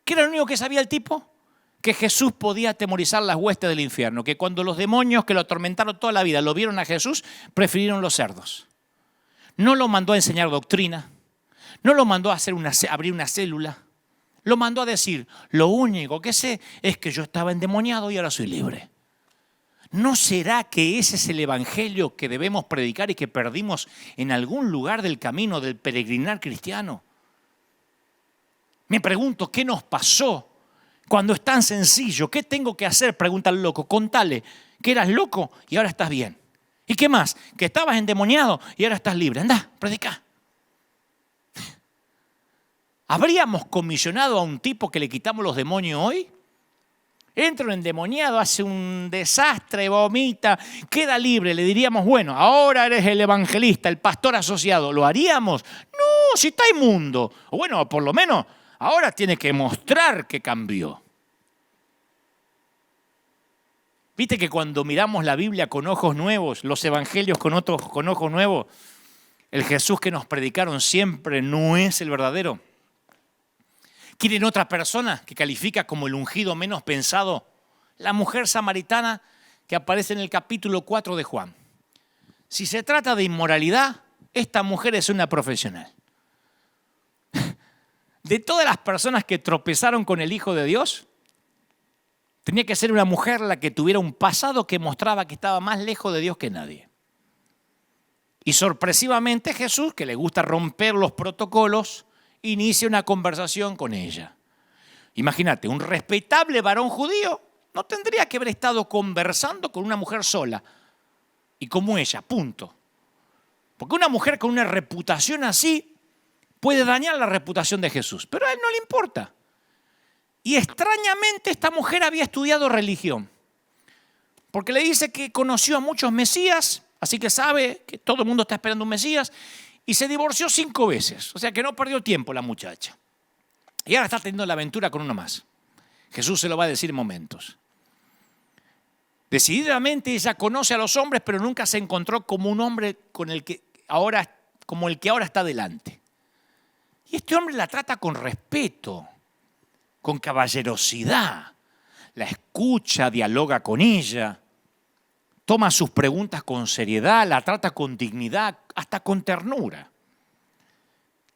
¿Qué era lo único que sabía el tipo? Que Jesús podía atemorizar las huestes del infierno, que cuando los demonios que lo atormentaron toda la vida lo vieron a Jesús, prefirieron los cerdos. No lo mandó a enseñar doctrina, no lo mandó a abrir una célula, lo mandó a decir, lo único que sé es que yo estaba endemoniado y ahora soy libre. ¿No será que ese es el evangelio que debemos predicar y que perdimos en algún lugar del camino del peregrinar cristiano? Me pregunto, ¿qué nos pasó? Cuando es tan sencillo, ¿qué tengo que hacer? Pregunta el loco. Contale que eras loco y ahora estás bien. ¿Y qué más? Que estabas endemoniado y ahora estás libre. Andá, predicá. ¿Habríamos comisionado a un tipo que le quitamos los demonios hoy? Entra un endemoniado, hace un desastre, vomita, queda libre. Le diríamos, bueno, ahora eres el evangelista, el pastor asociado. ¿Lo haríamos? No, si está inmundo. O bueno, por lo menos ahora tiene que mostrar que cambió. ¿Viste que cuando miramos la Biblia con ojos nuevos, los evangelios con ojos nuevos, el Jesús que nos predicaron siempre no es el verdadero? ¿Quieren otra persona que califica como el ungido menos pensado? La mujer samaritana que aparece en el capítulo 4 de Juan. Si se trata de inmoralidad, esta mujer es una profesional. De todas las personas que tropezaron con el Hijo de Dios, tenía que ser una mujer la que tuviera un pasado que mostraba que estaba más lejos de Dios que nadie. Y sorpresivamente Jesús, que le gusta romper los protocolos, inicia una conversación con ella. Imagínate, un respetable varón judío no tendría que haber estado conversando con una mujer sola y como ella, punto. Porque una mujer con una reputación así puede dañar la reputación de Jesús, pero a él no le importa. Y extrañamente esta mujer había estudiado religión, porque le dice que conoció a muchos mesías, así que sabe que todo el mundo está esperando un mesías, y se divorció 5 veces, o sea que no perdió tiempo la muchacha. Y ahora está teniendo la aventura con uno más. Jesús se lo va a decir en momentos. Decididamente ella conoce a los hombres, pero nunca se encontró como un hombre como el que ahora está delante. Y este hombre la trata con respeto, con caballerosidad, la escucha, dialoga con ella, toma sus preguntas con seriedad, la trata con dignidad, hasta con ternura.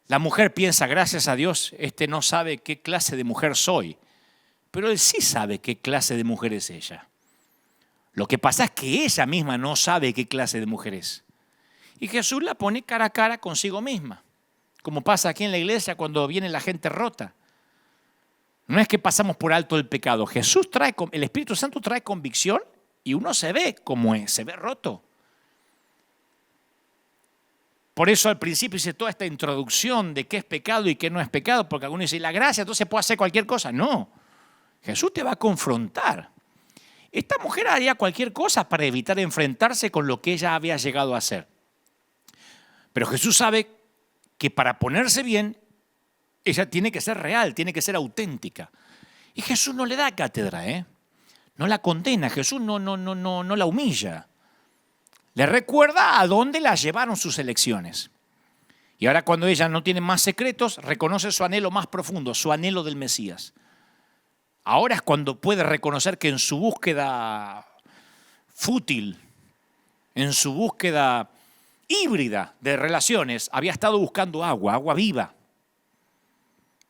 La mujer piensa, gracias a Dios, este no sabe qué clase de mujer soy, pero él sí sabe qué clase de mujer es ella. Lo que pasa es que ella misma no sabe qué clase de mujer es. Y Jesús la pone cara a cara consigo misma, como pasa aquí en la iglesia cuando viene la gente rota. No es que pasamos por alto el pecado. El Espíritu Santo trae convicción y uno se ve como es, se ve roto. Por eso al principio hice toda esta introducción de qué es pecado y qué no es pecado, porque algunos dicen, la gracia, entonces puede hacer cualquier cosa. No, Jesús te va a confrontar. Esta mujer haría cualquier cosa para evitar enfrentarse con lo que ella había llegado a hacer. Pero Jesús sabe que para ponerse bien, ella tiene que ser real, tiene que ser auténtica. Y Jesús no le da cátedra, no la condena, Jesús no la humilla. Le recuerda a dónde la llevaron sus elecciones. Y ahora cuando ella no tiene más secretos, reconoce su anhelo más profundo, su anhelo del Mesías. Ahora es cuando puede reconocer que en su búsqueda fútil, en su búsqueda híbrida de relaciones, había estado buscando agua viva.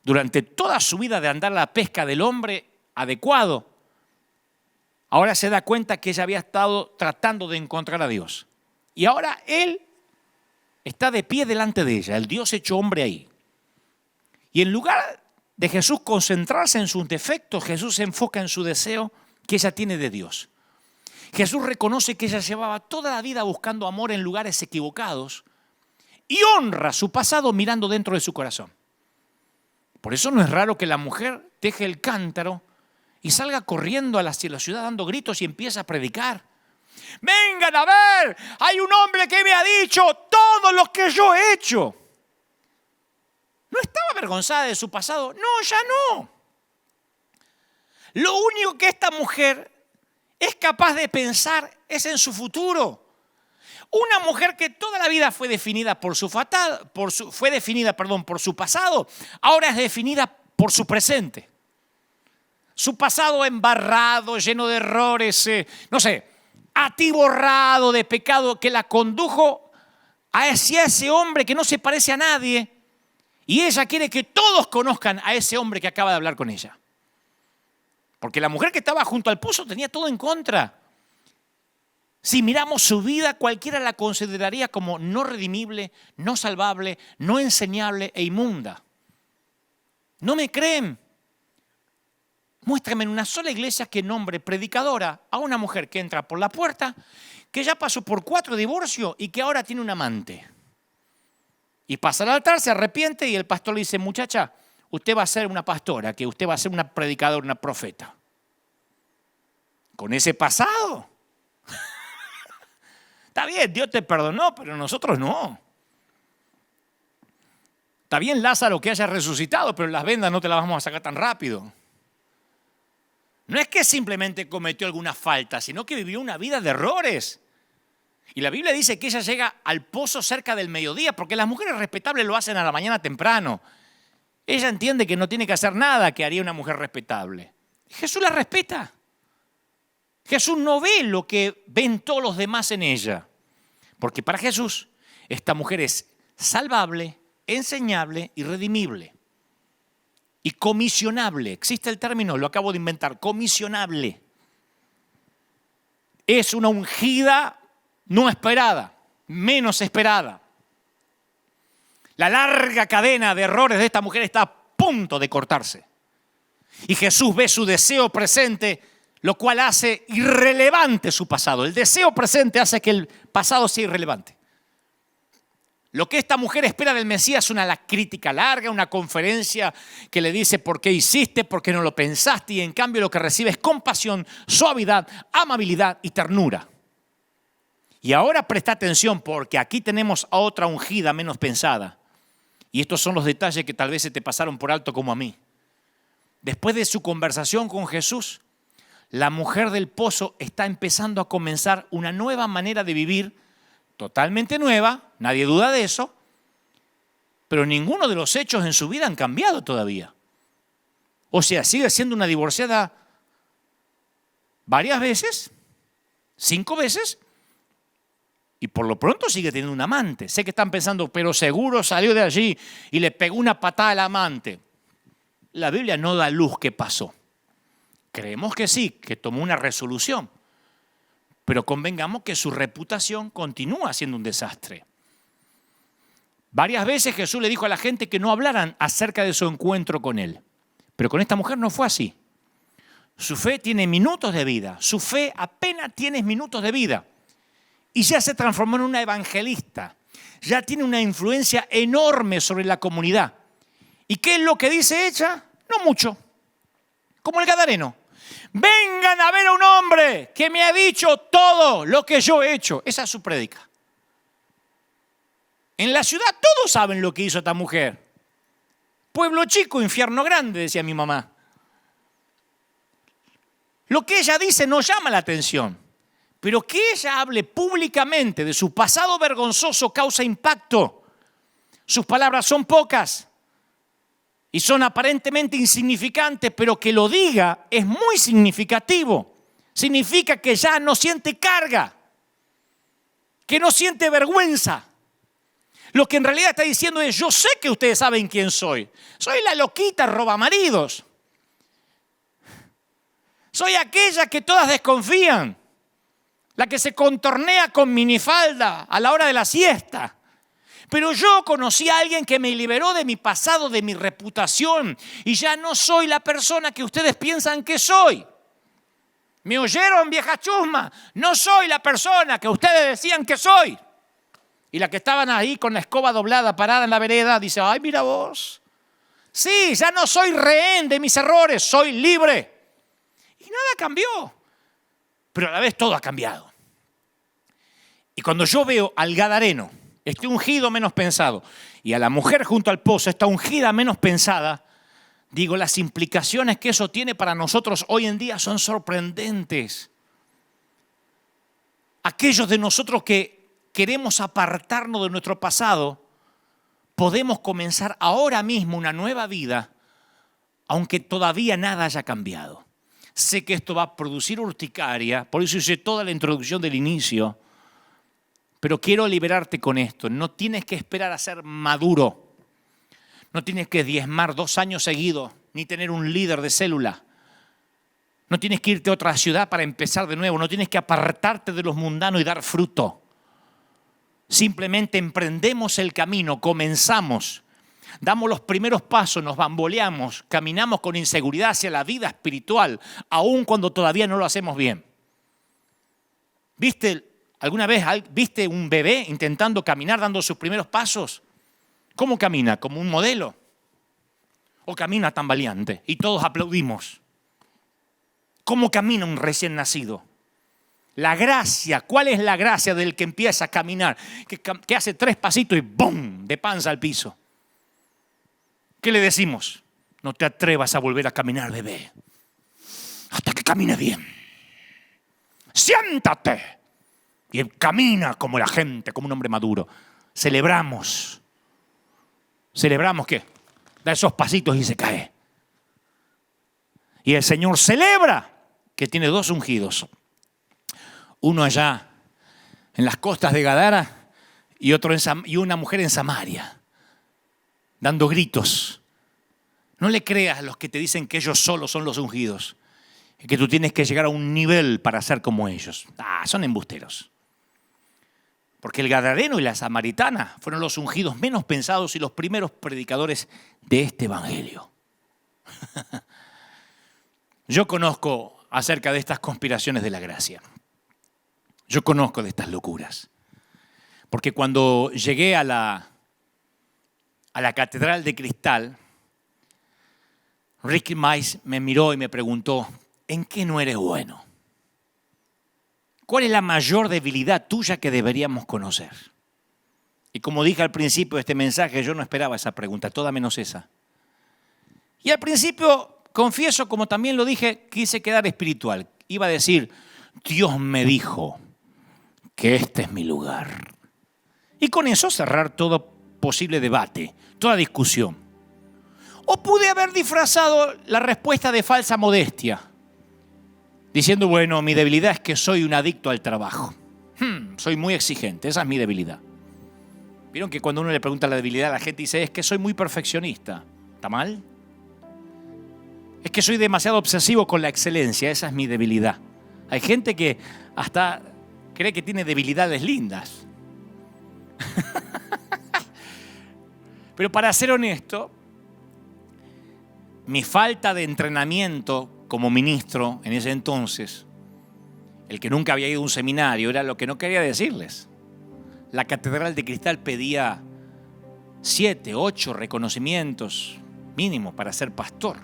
Durante toda su vida de andar a la pesca del hombre adecuado, ahora se da cuenta que ella había estado tratando de encontrar a Dios. Y ahora él está de pie delante de ella, el Dios hecho hombre ahí. Y en lugar de Jesús concentrarse en sus defectos, Jesús se enfoca en su deseo que ella tiene de Dios. Jesús reconoce que ella llevaba toda la vida buscando amor en lugares equivocados y honra su pasado mirando dentro de su corazón. Por eso no es raro que la mujer deje el cántaro y salga corriendo a la ciudad dando gritos y empieza a predicar. Vengan a ver, hay un hombre que me ha dicho todo lo que yo he hecho. ¿No estaba avergonzada de su pasado? No, ya no. Lo único que esta mujer es capaz de pensar es en su futuro. Una mujer que toda la vida fue definida por su pasado, ahora es definida por su presente. Su pasado embarrado, lleno de errores, atiborrado de pecado que la condujo hacia ese hombre que no se parece a nadie. Y ella quiere que todos conozcan a ese hombre que acaba de hablar con ella. Porque la mujer que estaba junto al pozo tenía todo en contra. Si miramos su vida, cualquiera la consideraría como no redimible, no salvable, no enseñable e inmunda. ¿No me creen? Muéstrame en una sola iglesia que nombre predicadora a una mujer que entra por la puerta, que ya pasó por 4 divorcios y que ahora tiene un amante. Y pasa al altar, se arrepiente y el pastor le dice, muchacha, usted va a ser una pastora, que usted va a ser una predicadora, una profeta. ¿Con ese pasado? Está bien, Dios te perdonó, pero nosotros no. Está bien Lázaro que haya resucitado, pero las vendas no te las vamos a sacar tan rápido. No es que simplemente cometió alguna falta, sino que vivió una vida de errores. Y la Biblia dice que ella llega al pozo cerca del mediodía, porque las mujeres respetables lo hacen a la mañana temprano. Ella entiende que no tiene que hacer nada que haría una mujer respetable. Jesús la respeta. Jesús no ve lo que ven todos los demás en ella. Porque para Jesús esta mujer es salvable, enseñable y redimible. Y comisionable. Existe el término, lo acabo de inventar, comisionable. Es una ungida no esperada, menos esperada. La larga cadena de errores de esta mujer está a punto de cortarse. Y Jesús ve su deseo presente, lo cual hace irrelevante su pasado. El deseo presente hace que el pasado sea irrelevante. Lo que esta mujer espera del Mesías es una crítica larga, una conferencia que le dice por qué hiciste, por qué no lo pensaste, y en cambio lo que recibe es compasión, suavidad, amabilidad y ternura. Y ahora presta atención porque aquí tenemos a otra ungida menos pensada. Y estos son los detalles que tal vez se te pasaron por alto como a mí. Después de su conversación con Jesús, la mujer del pozo está empezando a comenzar una nueva manera de vivir, totalmente nueva, nadie duda de eso, pero ninguno de los hechos en su vida han cambiado todavía. O sea, sigue siendo una divorciada varias veces, 5 veces, y por lo pronto sigue teniendo un amante. Sé que están pensando, pero seguro salió de allí y le pegó una patada al amante. La Biblia no da luz qué pasó. Creemos que sí, que tomó una resolución. Pero convengamos que su reputación continúa siendo un desastre. Varias veces Jesús le dijo a la gente que no hablaran acerca de su encuentro con él. Pero con esta mujer no fue así. Su fe tiene minutos de vida. Su fe apenas tiene minutos de vida. Y ya se transformó en una evangelista. Ya tiene una influencia enorme sobre la comunidad. ¿Y qué es lo que dice ella? No mucho. Como el gadareno. Vengan a ver a un hombre que me ha dicho todo lo que yo he hecho. Esa es su prédica. En la ciudad todos saben lo que hizo esta mujer. Pueblo chico, infierno grande, decía mi mamá. Lo que ella dice no llama la atención. Pero que ella hable públicamente de su pasado vergonzoso causa impacto. Sus palabras son pocas y son aparentemente insignificantes, pero que lo diga es muy significativo. Significa que ya no siente carga, que no siente vergüenza. Lo que en realidad está diciendo es, yo sé que ustedes saben quién soy. Soy la loquita robamaridos. Soy aquella que todas desconfían. La que se contornea con minifalda a la hora de la siesta. Pero yo conocí a alguien que me liberó de mi pasado, de mi reputación. Y ya no soy la persona que ustedes piensan que soy. ¿Me oyeron, vieja chusma? No soy la persona que ustedes decían que soy. Y las que estaban ahí con la escoba doblada, parada en la vereda, dice, ay, mira vos. Sí, ya no soy rehén de mis errores, soy libre. Y nada cambió. Pero a la vez todo ha cambiado. Y cuando yo veo al gadareno, este ungido menos pensado, y a la mujer junto al pozo, esta ungida menos pensada, digo, las implicaciones que eso tiene para nosotros hoy en día son sorprendentes. Aquellos de nosotros que queremos apartarnos de nuestro pasado, podemos comenzar ahora mismo una nueva vida, aunque todavía nada haya cambiado. Sé que esto va a producir urticaria, por eso hice toda la introducción del inicio, pero quiero liberarte con esto. No tienes que esperar a ser maduro. No tienes que diezmar 2 años seguidos, ni tener un líder de célula. No tienes que irte a otra ciudad para empezar de nuevo. No tienes que apartarte de los mundanos y dar fruto. Simplemente emprendemos el camino, comenzamos, damos los primeros pasos, nos bamboleamos, caminamos con inseguridad hacia la vida espiritual, aun cuando todavía no lo hacemos bien. ¿Alguna vez viste un bebé intentando caminar, dando sus primeros pasos? ¿Cómo camina? ¿Como un modelo? ¿O camina tambaleante? Y todos aplaudimos. ¿Cómo camina un recién nacido? La gracia, ¿cuál es la gracia del que empieza a caminar? Que hace 3 pasitos y ¡bum! De panza al piso. ¿Qué le decimos? No te atrevas a volver a caminar, bebé, hasta que camine bien. Siéntate y camina como la gente, como un hombre maduro. Celebramos. ¿Celebramos qué? Da esos pasitos y se cae. Y el Señor celebra que tiene 2 ungidos. Uno allá en las costas de Gadara y una mujer en Samaria, dando gritos. No le creas a los que te dicen que ellos solos son los ungidos y que tú tienes que llegar a un nivel para ser como ellos. Son embusteros. Porque el gadareno y la samaritana fueron los ungidos menos pensados y los primeros predicadores de este evangelio. Yo conozco acerca de estas conspiraciones de la gracia. Yo conozco de estas locuras. Porque cuando llegué a la Catedral de Cristal, Ricky Mais me miró y me preguntó, ¿en qué no eres bueno? ¿Cuál es la mayor debilidad tuya que deberíamos conocer? Y como dije al principio de este mensaje, yo no esperaba esa pregunta, toda menos esa. Y al principio, confieso, como también lo dije, quise quedar espiritual. Iba a decir, Dios me dijo que este es mi lugar. Y con eso cerrar todo posible debate, toda discusión. O pude haber disfrazado la respuesta de falsa modestia, diciendo, bueno, mi debilidad es que soy un adicto al trabajo. Soy muy exigente, esa es mi debilidad. ¿Vieron que cuando uno le pregunta la debilidad a la gente dice, es que soy muy perfeccionista? ¿Está mal? Es que soy demasiado obsesivo con la excelencia, esa es mi debilidad. Hay gente que hasta cree que tiene debilidades lindas. Pero para ser honesto, mi falta de entrenamiento como ministro en ese entonces, el que nunca había ido a un seminario, era lo que no quería decirles. La Catedral de Cristal pedía 7, 8 reconocimientos mínimo para ser pastor.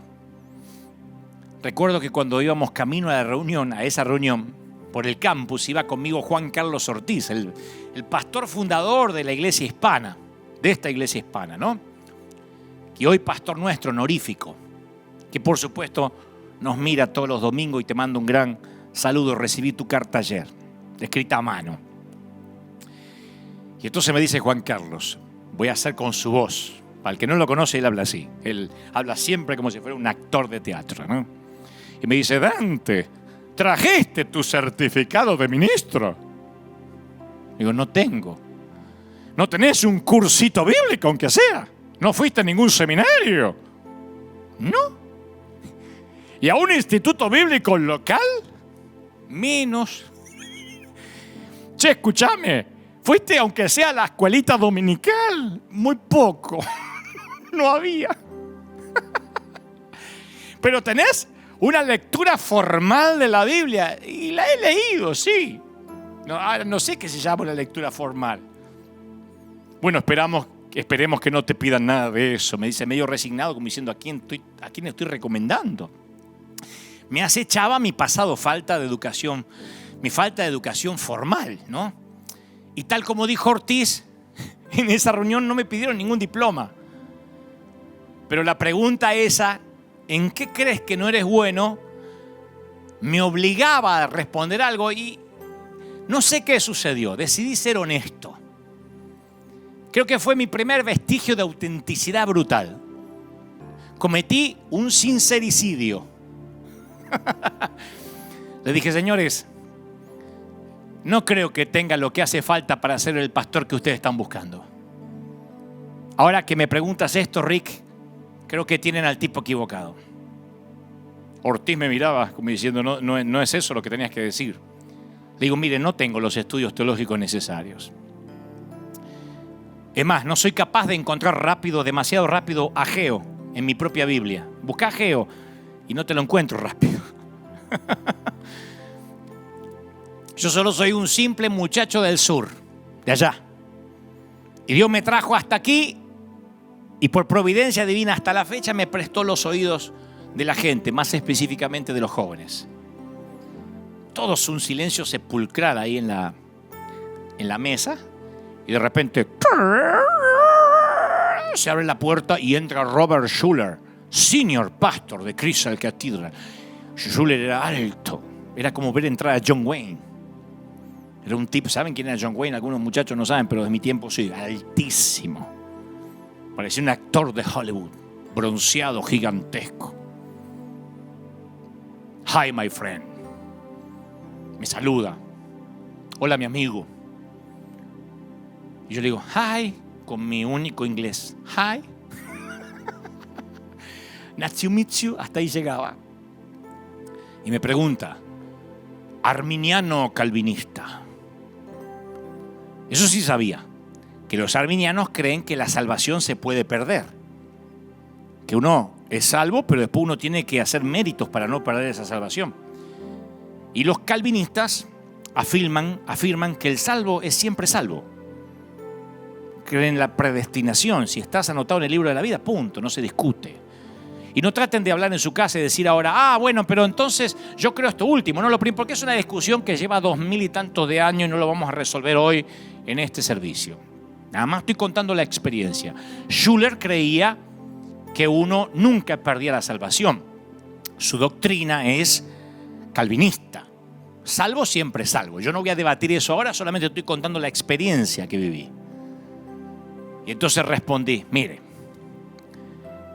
Recuerdo que cuando íbamos camino a esa reunión, por el campus, iba conmigo Juan Carlos Ortiz, el pastor fundador de la iglesia hispana, de esta iglesia hispana, ¿no? Y hoy pastor nuestro honorífico, que por supuesto nos mira todos los domingos y te mando un gran saludo. Recibí tu carta ayer, escrita a mano. Y entonces me dice Juan Carlos, voy a hacer con su voz. Para el que no lo conoce, él habla así. Él habla siempre como si fuera un actor de teatro, ¿no? Y me dice, Dante, ¿trajiste tu certificado de ministro? Digo, no tengo. ¿No tenés un cursito bíblico, aunque sea? ¿No fuiste a ningún seminario? No. ¿Y a un instituto bíblico local? Menos. Che, escúchame, ¿fuiste aunque sea a la escuelita dominical? Muy poco. No había. Pero tenés una lectura formal de la Biblia. Y la he leído, sí. No sé qué se llama la lectura formal. Bueno, esperemos que no te pidan nada de eso. Me dice medio resignado, como diciendo, ¿a quién estoy recomendando? Me acechaba mi pasado, mi falta de educación formal, ¿no? Y tal como dijo Ortiz, en esa reunión no me pidieron ningún diploma. Pero la pregunta esa, ¿en qué crees que no eres bueno?, me obligaba a responder algo y no sé qué sucedió. Decidí ser honesto. Creo que fue mi primer vestigio de autenticidad brutal. Cometí un sincericidio. Le dije, señores, no creo que tenga lo que hace falta para ser el pastor que ustedes están buscando. Ahora que me preguntas esto, Rick, creo que tienen al tipo equivocado. Ortiz me miraba como diciendo, no es eso lo que tenías que decir. Le digo, mire, no tengo los estudios teológicos necesarios. Es más, no soy capaz de encontrar demasiado rápido Ageo en mi propia Biblia. Busca Ageo y no te lo encuentro rápido. Yo solo soy un simple muchacho del sur, de allá. Y Dios me trajo hasta aquí y por providencia divina hasta la fecha me prestó los oídos de la gente, más específicamente de los jóvenes. Todos un silencio sepulcral ahí en la mesa y de repente se abre la puerta y entra Robert Schuller, senior pastor de Crystal Cathedral. Schuller era alto, era como ver entrar a John Wayne. Era un tipo, ¿saben quién era John Wayne? Algunos muchachos no saben, pero de mi tiempo sí, altísimo. Parecía un actor de Hollywood, bronceado, gigantesco. Hi, my friend. Me saluda. Hola, mi amigo. Y yo le digo, hi, con mi único inglés. Hi. Nice to meet you. Hasta ahí llegaba. Y me pregunta, ¿arminiano o calvinista? Eso sí sabía, que los arminianos creen que la salvación se puede perder. Que uno es salvo, pero después uno tiene que hacer méritos para no perder esa salvación. Y los calvinistas afirman que el salvo es siempre salvo. Creen en la predestinación. Si estás anotado en el libro de la vida, punto, no se discute. Y no traten de hablar en su casa y decir ahora, bueno, pero entonces yo creo esto último, no lo primero, porque es una discusión que lleva 2000 y tantos de años y no lo vamos a resolver hoy en este servicio. Nada más estoy contando la experiencia. Schuller creía que uno nunca perdía la salvación. Su doctrina es calvinista. Salvo siempre salvo. Yo no voy a debatir eso ahora, solamente estoy contando la experiencia que viví. Y entonces respondí, mire,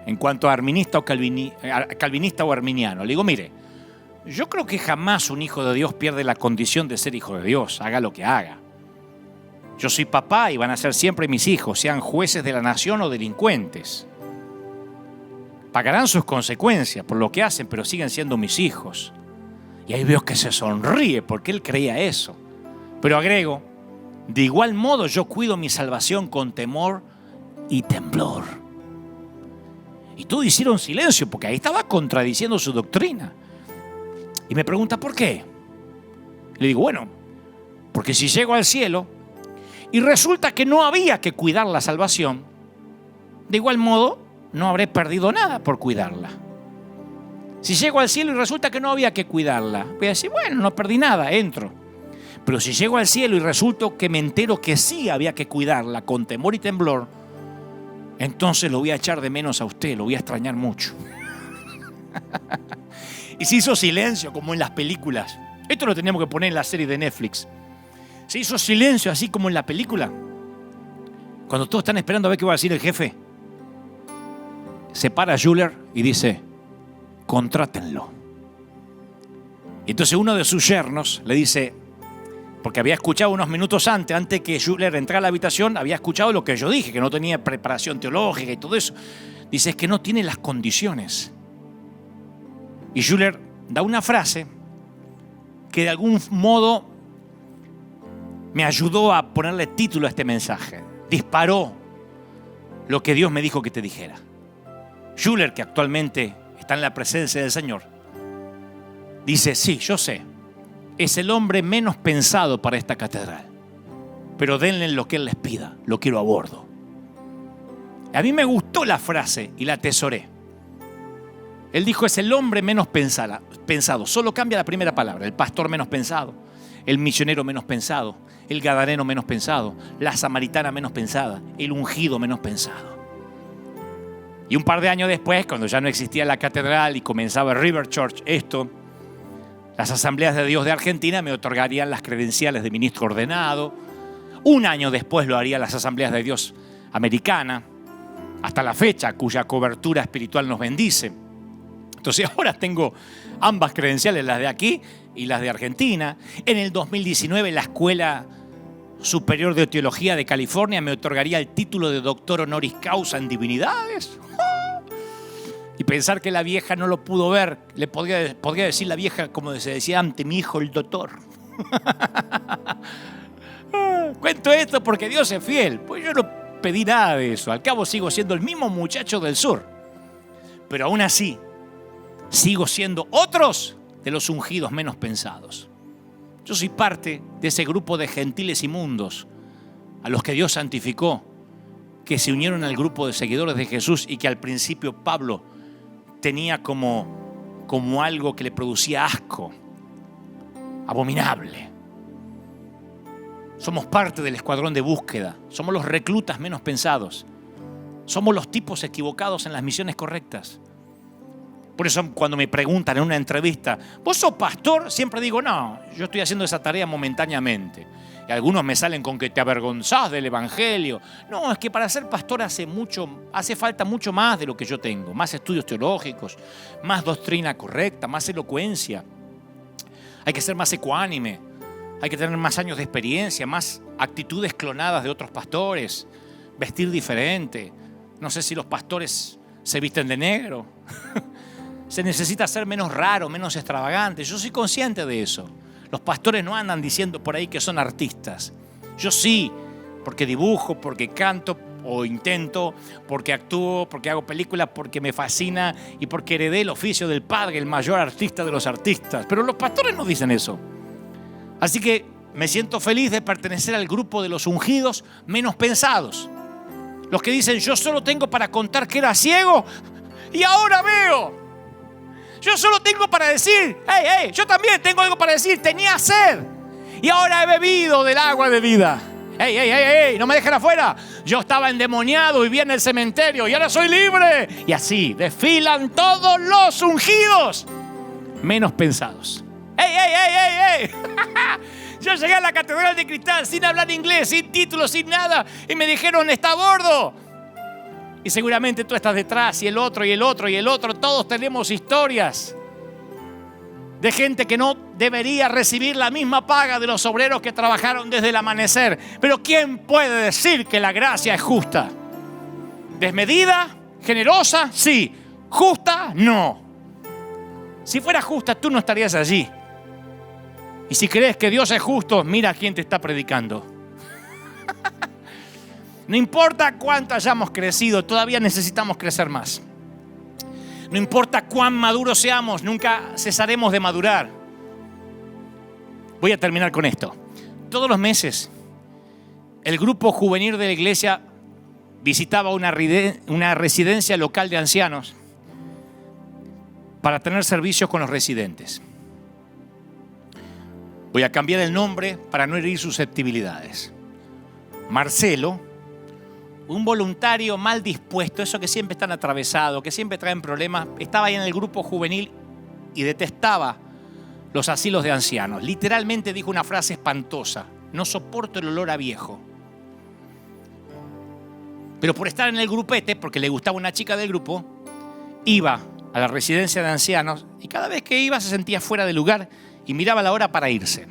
en cuanto a calvinista o arminiano, le digo, mire, yo creo que jamás un hijo de Dios pierde la condición de ser hijo de Dios, haga lo que haga. Yo soy papá y van a ser siempre mis hijos, sean jueces de la nación o delincuentes. Pagarán sus consecuencias por lo que hacen, pero siguen siendo mis hijos. Y ahí veo que se sonríe porque él creía eso. Pero agrego, de igual modo yo cuido mi salvación con temor y temblor. Y todos hicieron silencio porque ahí estaba contradiciendo su doctrina. Y me pregunta, ¿por qué? Le digo, bueno, porque si llego al cielo y resulta que no había que cuidar la salvación, de igual modo no habré perdido nada por cuidarla. Si llego al cielo y resulta que no había que cuidarla, voy a decir, bueno, no perdí nada, entro. Pero si llego al cielo y resulta que me entero que sí había que cuidarla con temor y temblor, entonces lo voy a echar de menos a usted, lo voy a extrañar mucho. Y se hizo silencio como en las películas. Esto lo teníamos que poner en la serie de Netflix. Se hizo silencio así como en la película. Cuando todos están esperando a ver qué va a decir el jefe, se para Schuller y dice, contrátenlo. Y entonces uno de sus yernos le dice, porque había escuchado unos minutos antes que Schuller entrara a la habitación, había escuchado lo que yo dije, que no tenía preparación teológica y todo eso. Dice, es que no tiene las condiciones. Y Schuller da una frase que de algún modo me ayudó a ponerle título a este mensaje. Disparó lo que Dios me dijo que te dijera. Schuller, que actualmente está en la presencia del Señor, dice, sí, yo sé, es el hombre menos pensado para esta catedral. pero denle lo que Él les pida, lo quiero a bordo. A mí me gustó la frase y la atesoré. Él dijo, es el hombre menos pensado, solo cambia la primera palabra, el pastor menos pensado, el misionero menos pensado, el gadareno menos pensado, la samaritana menos pensada, el ungido menos pensado. Y un par de años después, cuando ya no existía la catedral y comenzaba River Church, las asambleas de Dios de Argentina me otorgarían las credenciales de ministro ordenado. Un año después lo harían las asambleas de Dios americana, hasta la fecha, cuya cobertura espiritual nos bendice. Entonces ahora tengo ambas credenciales, las de aquí y las de Argentina. En el 2019 la Escuela Superior de Teología de California me otorgaría el título de doctor honoris causa en divinidades. Y pensar que la vieja no lo pudo ver, le podría decir la vieja, como se decía antes, mi hijo el doctor. Cuento esto porque Dios es fiel, pues yo no pedí nada de eso. Al cabo sigo siendo el mismo muchacho del sur, pero aún así sigo siendo otros de los ungidos menos pensados. Yo soy parte de ese grupo de gentiles inmundos a los que Dios santificó, que se unieron al grupo de seguidores de Jesús y que al principio Pablo tenía como algo que le producía asco, abominable. Somos parte del escuadrón de búsqueda, somos los reclutas menos pensados, somos los tipos equivocados en las misiones correctas. Por eso cuando me preguntan en una entrevista, ¿vos sos pastor? Siempre digo, no, yo estoy haciendo esa tarea momentáneamente. Y algunos me salen con que te avergonzás del evangelio. No, es que para ser pastor hace falta mucho más de lo que yo tengo. Más estudios teológicos, más doctrina correcta, más elocuencia. Hay que ser más ecuánime, hay que tener más años de experiencia, más actitudes clonadas de otros pastores, vestir diferente. No sé si los pastores se visten de negro. Se necesita ser menos raro, menos extravagante. Yo soy consciente de eso. Los pastores no andan diciendo por ahí que son artistas. Yo sí, porque dibujo, porque canto o intento, porque actúo, porque hago películas, porque me fascina y porque heredé el oficio del Padre, el mayor artista de los artistas. Pero los pastores no dicen eso. Así que me siento feliz de pertenecer al grupo de los ungidos menos pensados. Los que dicen, yo solo tengo para contar que era ciego y ahora veo. Yo solo tengo para decir, hey, yo también tengo algo para decir, tenía sed y ahora he bebido del agua de vida. Hey, no me dejen afuera. Yo estaba endemoniado, vivía en el cementerio y ahora soy libre. Y así desfilan todos los ungidos menos pensados. Hey. Yo llegué a la Catedral de Cristal sin hablar inglés, sin título, sin nada y me dijeron, está a bordo. Y seguramente tú estás detrás y el otro, todos tenemos historias de gente que no debería recibir la misma paga de los obreros que trabajaron desde el amanecer. Pero ¿quién puede decir que la gracia es justa? ¿Desmedida? ¿Generosa? Sí. ¿Justa? No. Si fuera justa, tú no estarías allí. Y si crees que Dios es justo, mira a quién te está predicando. No importa cuánto hayamos crecido, todavía necesitamos crecer más. No importa cuán maduros seamos, nunca cesaremos de madurar. Voy a terminar con esto. Todos los meses, el grupo juvenil de la iglesia visitaba una residencia local de ancianos para tener servicios con los residentes. Voy a cambiar el nombre para no herir susceptibilidades. Marcelo, un voluntario mal dispuesto, eso que siempre están atravesados, que siempre traen problemas, estaba ahí en el grupo juvenil y detestaba los asilos de ancianos. Literalmente dijo una frase espantosa: no soporto el olor a viejo. Pero por estar en el grupete, porque le gustaba una chica del grupo, iba a la residencia de ancianos y cada vez que iba se sentía fuera de lugar y miraba la hora para irse.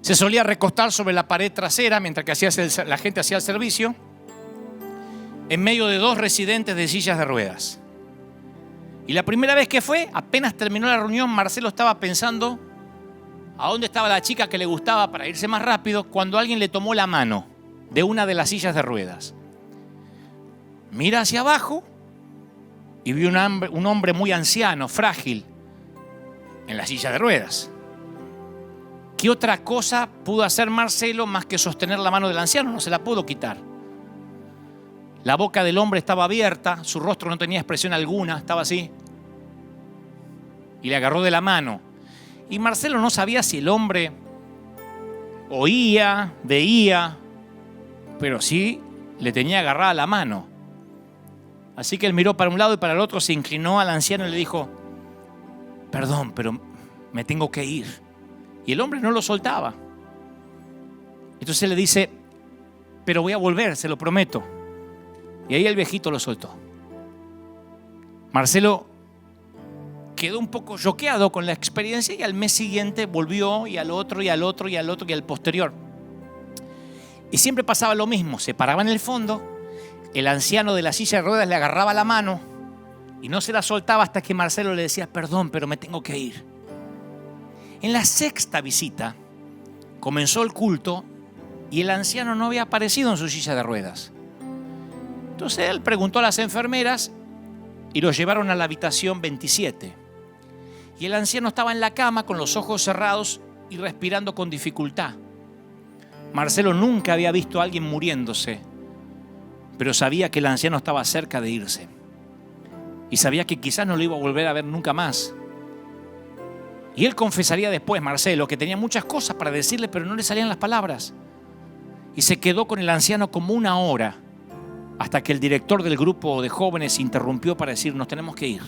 Se solía recostar sobre la pared trasera mientras que la gente hacía el servicio, en medio de dos residentes de sillas de ruedas. Y la primera vez que fue, apenas terminó la reunión, Marcelo estaba pensando a dónde estaba la chica que le gustaba para irse más rápido, cuando alguien le tomó la mano de una de las sillas de ruedas. Mira hacia abajo y vio un hombre muy anciano, frágil, en la silla de ruedas. ¿Qué otra cosa pudo hacer Marcelo más que sostener la mano del anciano? No se la pudo quitar. La boca del hombre estaba abierta, su rostro no tenía expresión alguna, estaba así. Y le agarró de la mano. Y Marcelo no sabía si el hombre oía, veía, pero sí le tenía agarrada la mano. Así que él miró para un lado y para el otro, se inclinó al anciano y le dijo: perdón, pero me tengo que ir. Y el hombre no lo soltaba. Entonces él le dice: pero voy a volver, se lo prometo. Y ahí el viejito lo soltó. Marcelo quedó un poco choqueado con la experiencia y al mes siguiente volvió, y al otro, y al otro, y al otro, y al posterior. Y siempre pasaba lo mismo: se paraba en el fondo, el anciano de la silla de ruedas le agarraba la mano y no se la soltaba hasta que Marcelo le decía: perdón, pero me tengo que ir. En la sexta visita comenzó el culto y el anciano no había aparecido en su silla de ruedas. Entonces él preguntó a las enfermeras y lo llevaron a la habitación 27. Y el anciano estaba en la cama con los ojos cerrados y respirando con dificultad. Marcelo nunca había visto a alguien muriéndose, pero sabía que el anciano estaba cerca de irse. Y sabía que quizás no lo iba a volver a ver nunca más. Y él confesaría después, Marcelo, que tenía muchas cosas para decirle, pero no le salían las palabras. Y se quedó con el anciano como 1 hora, hasta que el director del grupo de jóvenes interrumpió para decir: nos tenemos que ir.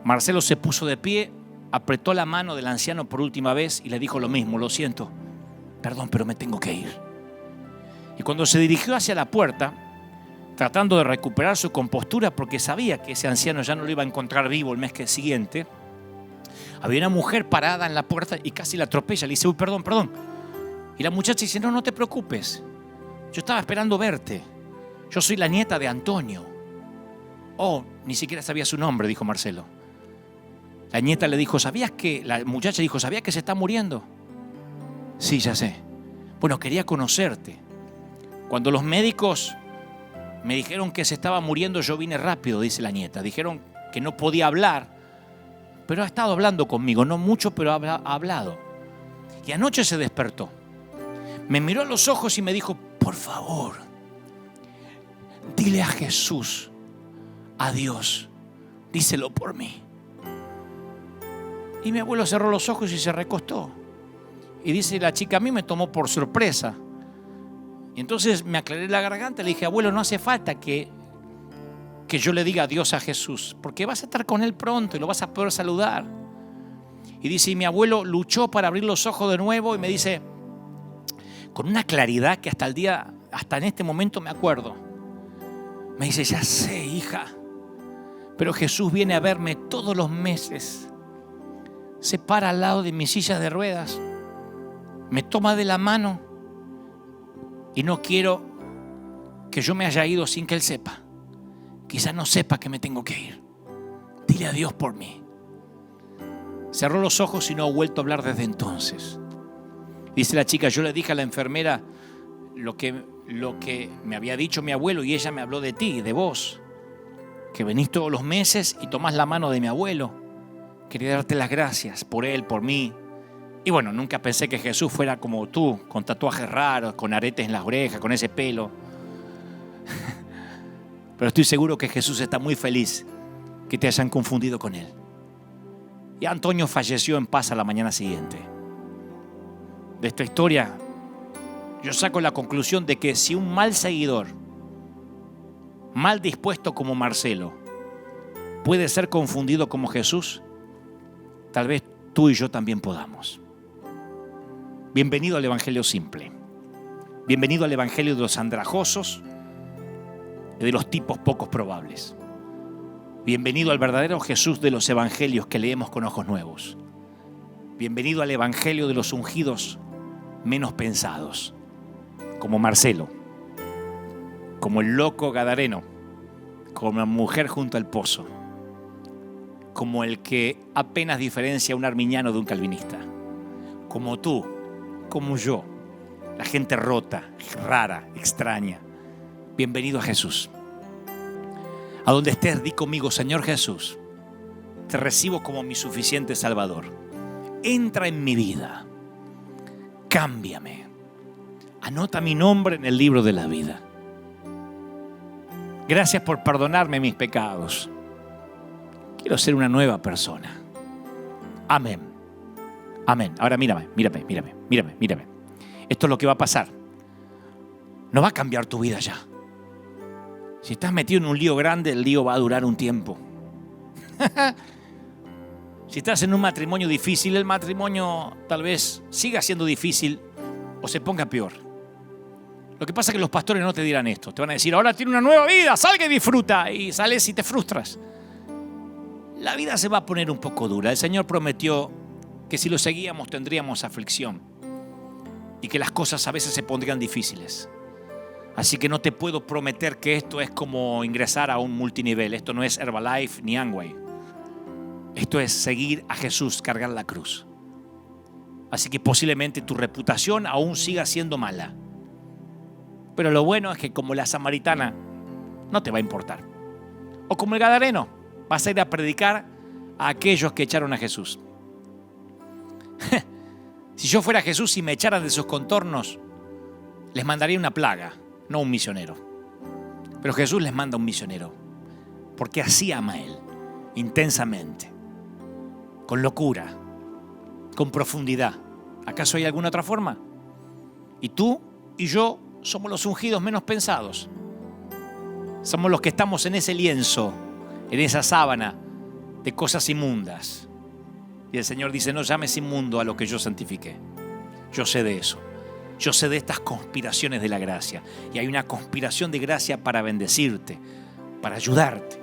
Marcelo se puso de pie, apretó la mano del anciano por última vez y le dijo lo mismo: lo siento, perdón, pero me tengo que ir. Y cuando se dirigió hacia la puerta, tratando de recuperar su compostura, porque sabía que ese anciano ya no lo iba a encontrar vivo el mes siguiente, había una mujer parada en la puerta y casi la atropella. Le dice: uy, perdón. Y la muchacha dice: no te preocupes, yo estaba esperando verte. Yo soy la nieta de Antonio. Oh, ni siquiera sabía su nombre, dijo Marcelo. La nieta le dijo: la muchacha dijo: ¿sabías que se está muriendo? Sí, ya sé. Bueno, quería conocerte. Cuando los médicos me dijeron que se estaba muriendo, yo vine rápido, dice la nieta. Dijeron que no podía hablar, pero ha estado hablando conmigo, no mucho, pero ha hablado. Y anoche se despertó. Me miró a los ojos y me dijo: por favor, dile a Jesús, a Dios, díselo por mí. Y mi abuelo cerró los ojos y se recostó. Y dice la chica: a mí me tomó por sorpresa. Y entonces me aclaré la garganta y le dije: abuelo, no hace falta que yo le diga adiós a Jesús, porque vas a estar con él pronto y lo vas a poder saludar. Y dice: y mi abuelo luchó para abrir los ojos de nuevo y me dice, con una claridad que hasta en este momento me acuerdo, me dice: ya sé, hija, pero Jesús viene a verme todos los meses. Se para al lado de mi silla de ruedas, me toma de la mano y no quiero que yo me haya ido sin que Él sepa. Quizás no sepa que me tengo que ir. Dile a Dios por mí. Cerró los ojos y no ha vuelto a hablar desde entonces. Dice la chica: yo le dije a la enfermera lo que me había dicho mi abuelo y ella me habló de ti, de vos, que venís todos los meses y tomás la mano de mi abuelo. Quería darte las gracias por él, por mí. Y bueno, nunca pensé que Jesús fuera como tú, con tatuajes raros, con aretes en las orejas, con ese pelo. Pero estoy seguro que Jesús está muy feliz que te hayan confundido con él. Y Antonio falleció en paz a la mañana siguiente. De esta historia yo saco la conclusión de que si un mal seguidor, mal dispuesto como Marcelo, puede ser confundido como Jesús, tal vez tú y yo también podamos. Bienvenido al Evangelio simple. Bienvenido al Evangelio de los andrajosos y de los tipos pocos probables. Bienvenido al verdadero Jesús de los evangelios que leemos con ojos nuevos. Bienvenido al Evangelio de los ungidos menos pensados, como Marcelo, como el loco gadareno, como la mujer junto al pozo, como el que apenas diferencia a un arminiano de un calvinista, como tú, como yo, la gente rota, rara, extraña. Bienvenido a Jesús. A donde estés, di conmigo: Señor Jesús, te recibo como mi suficiente Salvador. Entra en mi vida, cámbiame. Anota mi nombre en el libro de la vida. Gracias por perdonarme mis pecados. Quiero ser una nueva persona. Amén. Amén. Ahora mírame. Esto es lo que va a pasar. No va a cambiar tu vida ya. Si estás metido en un lío grande, el lío va a durar un tiempo. Si estás en un matrimonio difícil, el matrimonio tal vez siga siendo difícil o se ponga peor. Lo que pasa es que los pastores no te dirán esto. Te van a decir, ahora tiene una nueva vida, salga y disfruta. Y sales y te frustras. La vida se va a poner un poco dura. El Señor prometió que si lo seguíamos tendríamos aflicción y que las cosas a veces se pondrían difíciles. Así que no te puedo prometer que esto es como ingresar a un multinivel. Esto no es Herbalife ni Amway. Esto es seguir a Jesús, cargar la cruz. Así que posiblemente tu reputación aún siga siendo mala. Pero lo bueno es que como la samaritana no te va a importar. O como el gadareno, vas a ir a predicar a aquellos que echaron a Jesús. Si yo fuera Jesús y me echaran de sus contornos, les mandaría una plaga, no un misionero. Pero Jesús les manda un misionero, porque así ama a Él, intensamente, con locura, con profundidad. ¿Acaso hay alguna otra forma? Y tú y yo somos los ungidos menos pensados. Somos los que estamos en ese lienzo, en esa sábana de cosas inmundas. Y el Señor dice, no llames inmundo a lo que yo santifiqué. Yo sé de eso. Yo sé de estas conspiraciones de la gracia. Y hay una conspiración de gracia para bendecirte, para ayudarte,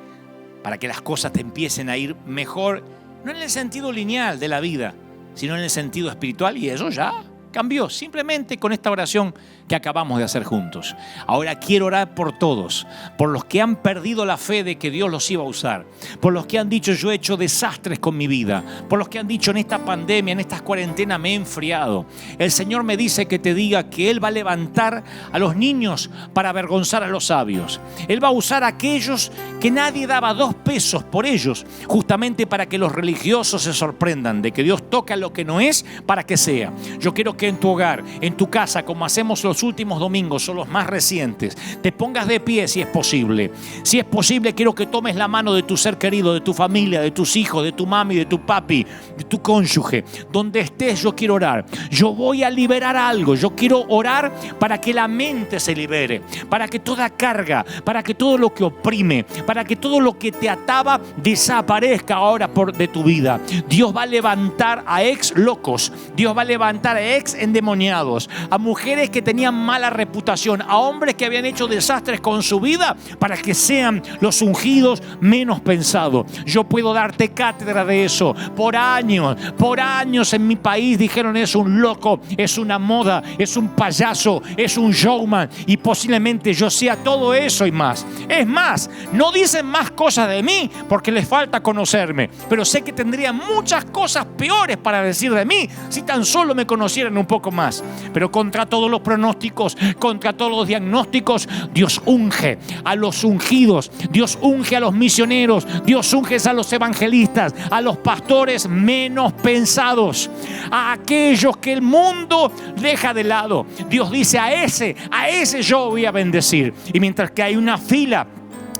para que las cosas te empiecen a ir mejor, no en el sentido lineal de la vida, sino en el sentido espiritual. Y eso ya cambió, simplemente con esta oración que acabamos de hacer juntos. Ahora quiero orar por todos, por los que han perdido la fe de que Dios los iba a usar, por los que han dicho yo he hecho desastres con mi vida, por los que han dicho en esta pandemia, en estas cuarentenas me he enfriado. El Señor me dice que te diga que Él va a levantar a los niños para avergonzar a los sabios. Él va a usar a aquellos que nadie daba 2 pesos por ellos, justamente para que los religiosos se sorprendan de que Dios toca lo que no es para que sea. Yo quiero que en tu hogar, en tu casa, como hacemos los últimos domingos, son los más recientes, te pongas de pie si es posible. Si es posible, quiero que tomes la mano de tu ser querido, de tu familia, de tus hijos, de tu mami, de tu papi, de tu cónyuge. Donde estés, yo quiero orar. Yo voy a liberar algo. Yo quiero orar para que la mente se libere, para que toda carga, para que todo lo que oprime, para que todo lo que te ataba desaparezca ahora de tu vida. Dios va a levantar a ex locos. Dios va a levantar a ex endemoniados, a mujeres que tenían mala reputación, a hombres que habían hecho desastres con su vida, para que sean los ungidos menos pensados. Yo puedo darte cátedra de eso. Por años en mi país dijeron es un loco, es una moda, es un payaso, es un showman, y posiblemente yo sea todo eso y más. Es más, no dicen más cosas de mí porque les falta conocerme, pero sé que tendrían muchas cosas peores para decir de mí si tan solo me conocieran un poco más. Pero contra todos los pronósticos, contra todos los diagnósticos, Dios unge a los ungidos, Dios unge a los misioneros, Dios unge a los evangelistas, a los pastores menos pensados, a aquellos que el mundo deja de lado. Dios dice a ese yo voy a bendecir. Y mientras que hay una fila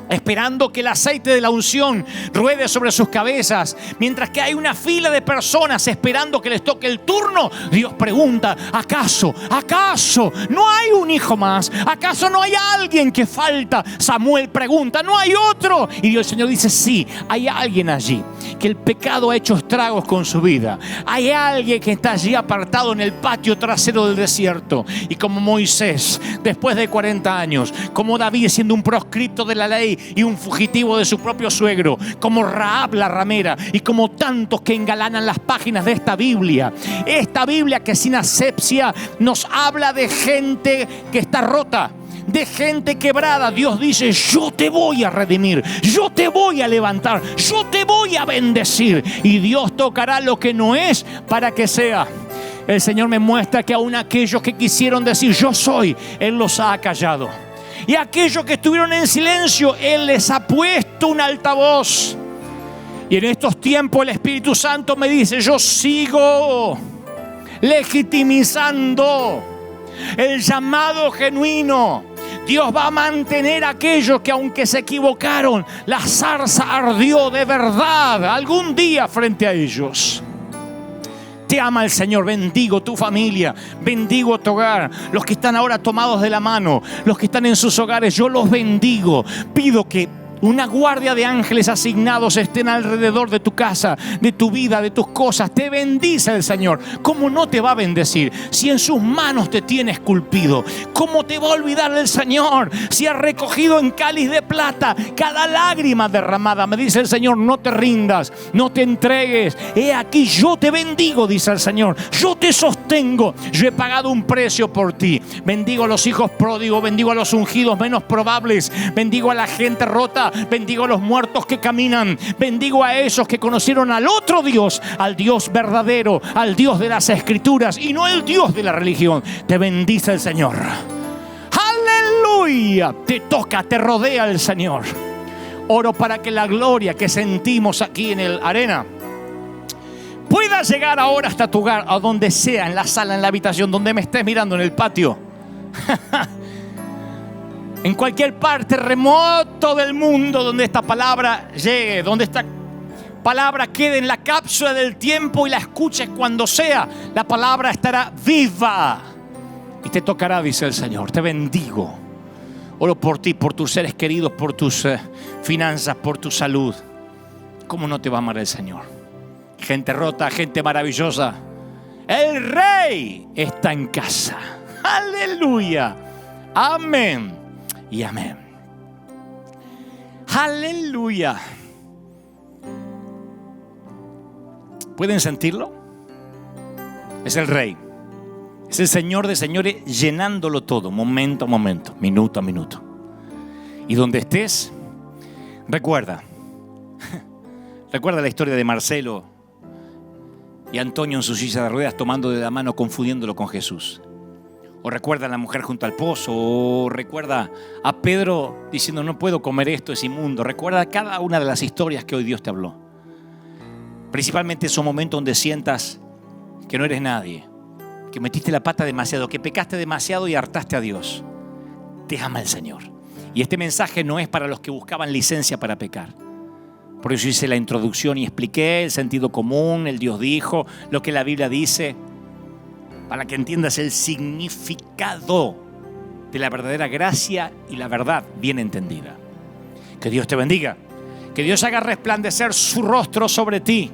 esperando que el aceite de la unción ruede sobre sus cabezas, mientras que hay una fila de personas esperando que les toque el turno, Dios pregunta, ¿acaso no hay un hijo más? ¿Acaso no hay alguien que falta? Samuel pregunta, ¿no hay otro? Y el Señor dice, sí, hay alguien allí, que el pecado ha hecho estragos con su vida. Hay alguien que está allí apartado en el patio trasero del desierto. Y como Moisés, después de 40 años, como David siendo un proscripto de la ley y un fugitivo de su propio suegro, como Rahab la ramera, y como tantos que engalanan las páginas de esta Biblia que sin asepsia nos habla de gente que está rota, de gente quebrada. Dios dice, yo te voy a redimir, yo te voy a levantar, yo te voy a bendecir, y Dios tocará lo que no es para que sea. El Señor me muestra que aún aquellos que quisieron decir yo soy, Él los ha callado. Y aquellos que estuvieron en silencio, Él les ha puesto un altavoz. Y en estos tiempos el Espíritu Santo me dice, yo sigo legitimizando el llamado genuino. Dios va a mantener a aquellos que, aunque se equivocaron, la zarza ardió de verdad algún día frente a ellos. Te ama el Señor. Bendigo tu familia, bendigo tu hogar. Los que están ahora tomados de la mano, los que están en sus hogares, yo los bendigo. Pido que una guardia de ángeles asignados estén alrededor de tu casa, de tu vida, de tus cosas. Te bendice el Señor. ¿Cómo no te va a bendecir si en sus manos te tiene esculpido? ¿Cómo te va a olvidar el Señor si ha recogido en cáliz de plata cada lágrima derramada? Me dice el Señor, no te rindas, no te entregues. He aquí, yo te bendigo, dice el Señor. Yo te sostengo. Yo he pagado un precio por ti. Bendigo a los hijos pródigos, bendigo a los ungidos menos probables, bendigo a la gente rota, bendigo a los muertos que caminan, bendigo a esos que conocieron al otro Dios, al Dios verdadero, al Dios de las Escrituras y no el Dios de la religión. Te bendice el Señor. ¡Aleluya! Te toca, te rodea el Señor. Oro para que la gloria que sentimos aquí en el Arena pueda llegar ahora hasta tu hogar, a donde sea, en la sala, en la habitación, donde me estés mirando, en el patio. En cualquier parte remoto del mundo donde esta palabra llegue, donde esta palabra quede en la cápsula del tiempo y la escuches cuando sea, la palabra estará viva y te tocará, dice el Señor. Te bendigo. Oro por ti, por tus seres queridos, por tus finanzas, por tu salud. ¿Cómo no te va a amar el Señor? Gente rota, gente maravillosa. El Rey está en casa. Aleluya. Amén. Y amén. Aleluya. ¿Pueden sentirlo? Es el Rey. Es el Señor de señores, llenándolo todo, momento a momento, minuto a minuto. Y donde estés, recuerda la historia de Marcelo y Antonio en su silla de ruedas, tomando de la mano, confundiéndolo con Jesús. O recuerda a la mujer junto al pozo, o recuerda a Pedro diciendo, no puedo comer esto, es inmundo. Recuerda cada una de las historias que hoy Dios te habló. Principalmente esos momentos donde sientas que no eres nadie, que metiste la pata demasiado, que pecaste demasiado y hartaste a Dios. Te ama el Señor. Y este mensaje no es para los que buscaban licencia para pecar. Por eso hice la introducción y expliqué el sentido común, el Dios dijo, lo que la Biblia dice, para que entiendas el significado de la verdadera gracia y la verdad bien entendida. Que Dios te bendiga. Que Dios haga resplandecer su rostro sobre ti.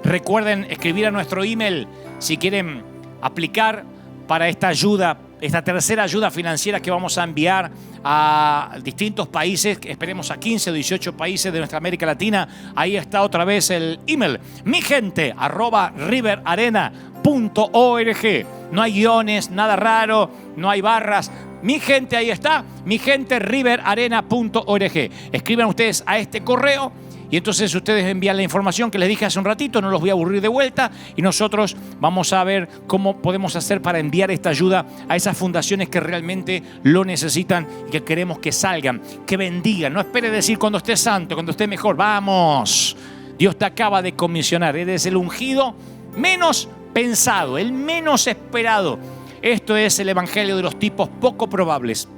Recuerden escribir a nuestro email si quieren aplicar para esta ayuda, esta tercera ayuda financiera que vamos a enviar a distintos países, esperemos a 15 o 18 países de nuestra América Latina. Ahí está otra vez el email, migente@riverarena.org. No hay guiones, nada raro, no hay barras. Mi gente, ahí está, migente@riverarena.org. Escriban ustedes a este correo y entonces ustedes envían la información que les dije hace un ratito, no los voy a aburrir de vuelta, y nosotros vamos a ver cómo podemos hacer para enviar esta ayuda a esas fundaciones que realmente lo necesitan y que queremos que salgan, que bendigan. No espere decir cuando esté santo, cuando esté mejor. Vamos, Dios te acaba de comisionar, eres el ungido menos pensado, el menos esperado. Esto es el evangelio de los tipos poco probables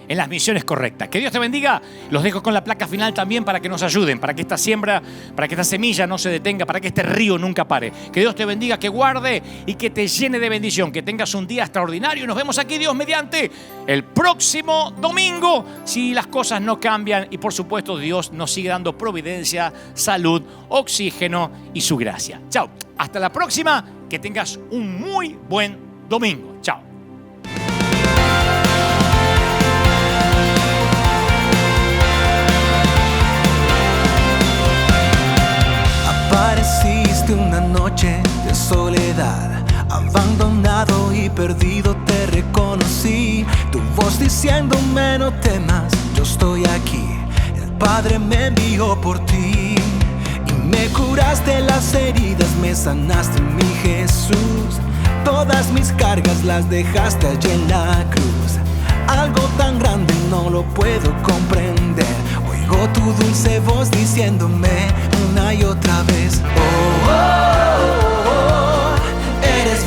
en las misiones correctas. Que Dios te bendiga. Los dejo con la placa final también para que nos ayuden, para que esta siembra, para que esta semilla no se detenga, para que este río nunca pare. Que Dios te bendiga, que guarde y que te llene de bendición. Que tengas un día extraordinario y nos vemos aquí, Dios mediante, el próximo domingo, si las cosas no cambian y por supuesto Dios nos sigue dando providencia, salud, oxígeno y su gracia. Chao, hasta la próxima. Que tengas un muy buen domingo. Chao. Apareciste una noche de soledad, abandonado y perdido te reconocí. Tu voz diciéndome no temas, yo estoy aquí. El Padre me envió por ti y me curaste las heridas, me sanaste, mi Jesús. Todas mis cargas las dejaste allí en la cruz. Algo tan grande no lo puedo comprender. Oigo tu dulce voz diciéndome una y otra vez: oh, oh, oh, eres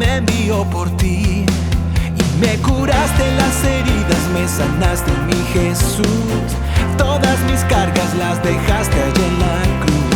me envió por ti. Y me curaste las heridas, me sanaste, mi Jesús. Todas mis cargas las dejaste allí en la cruz.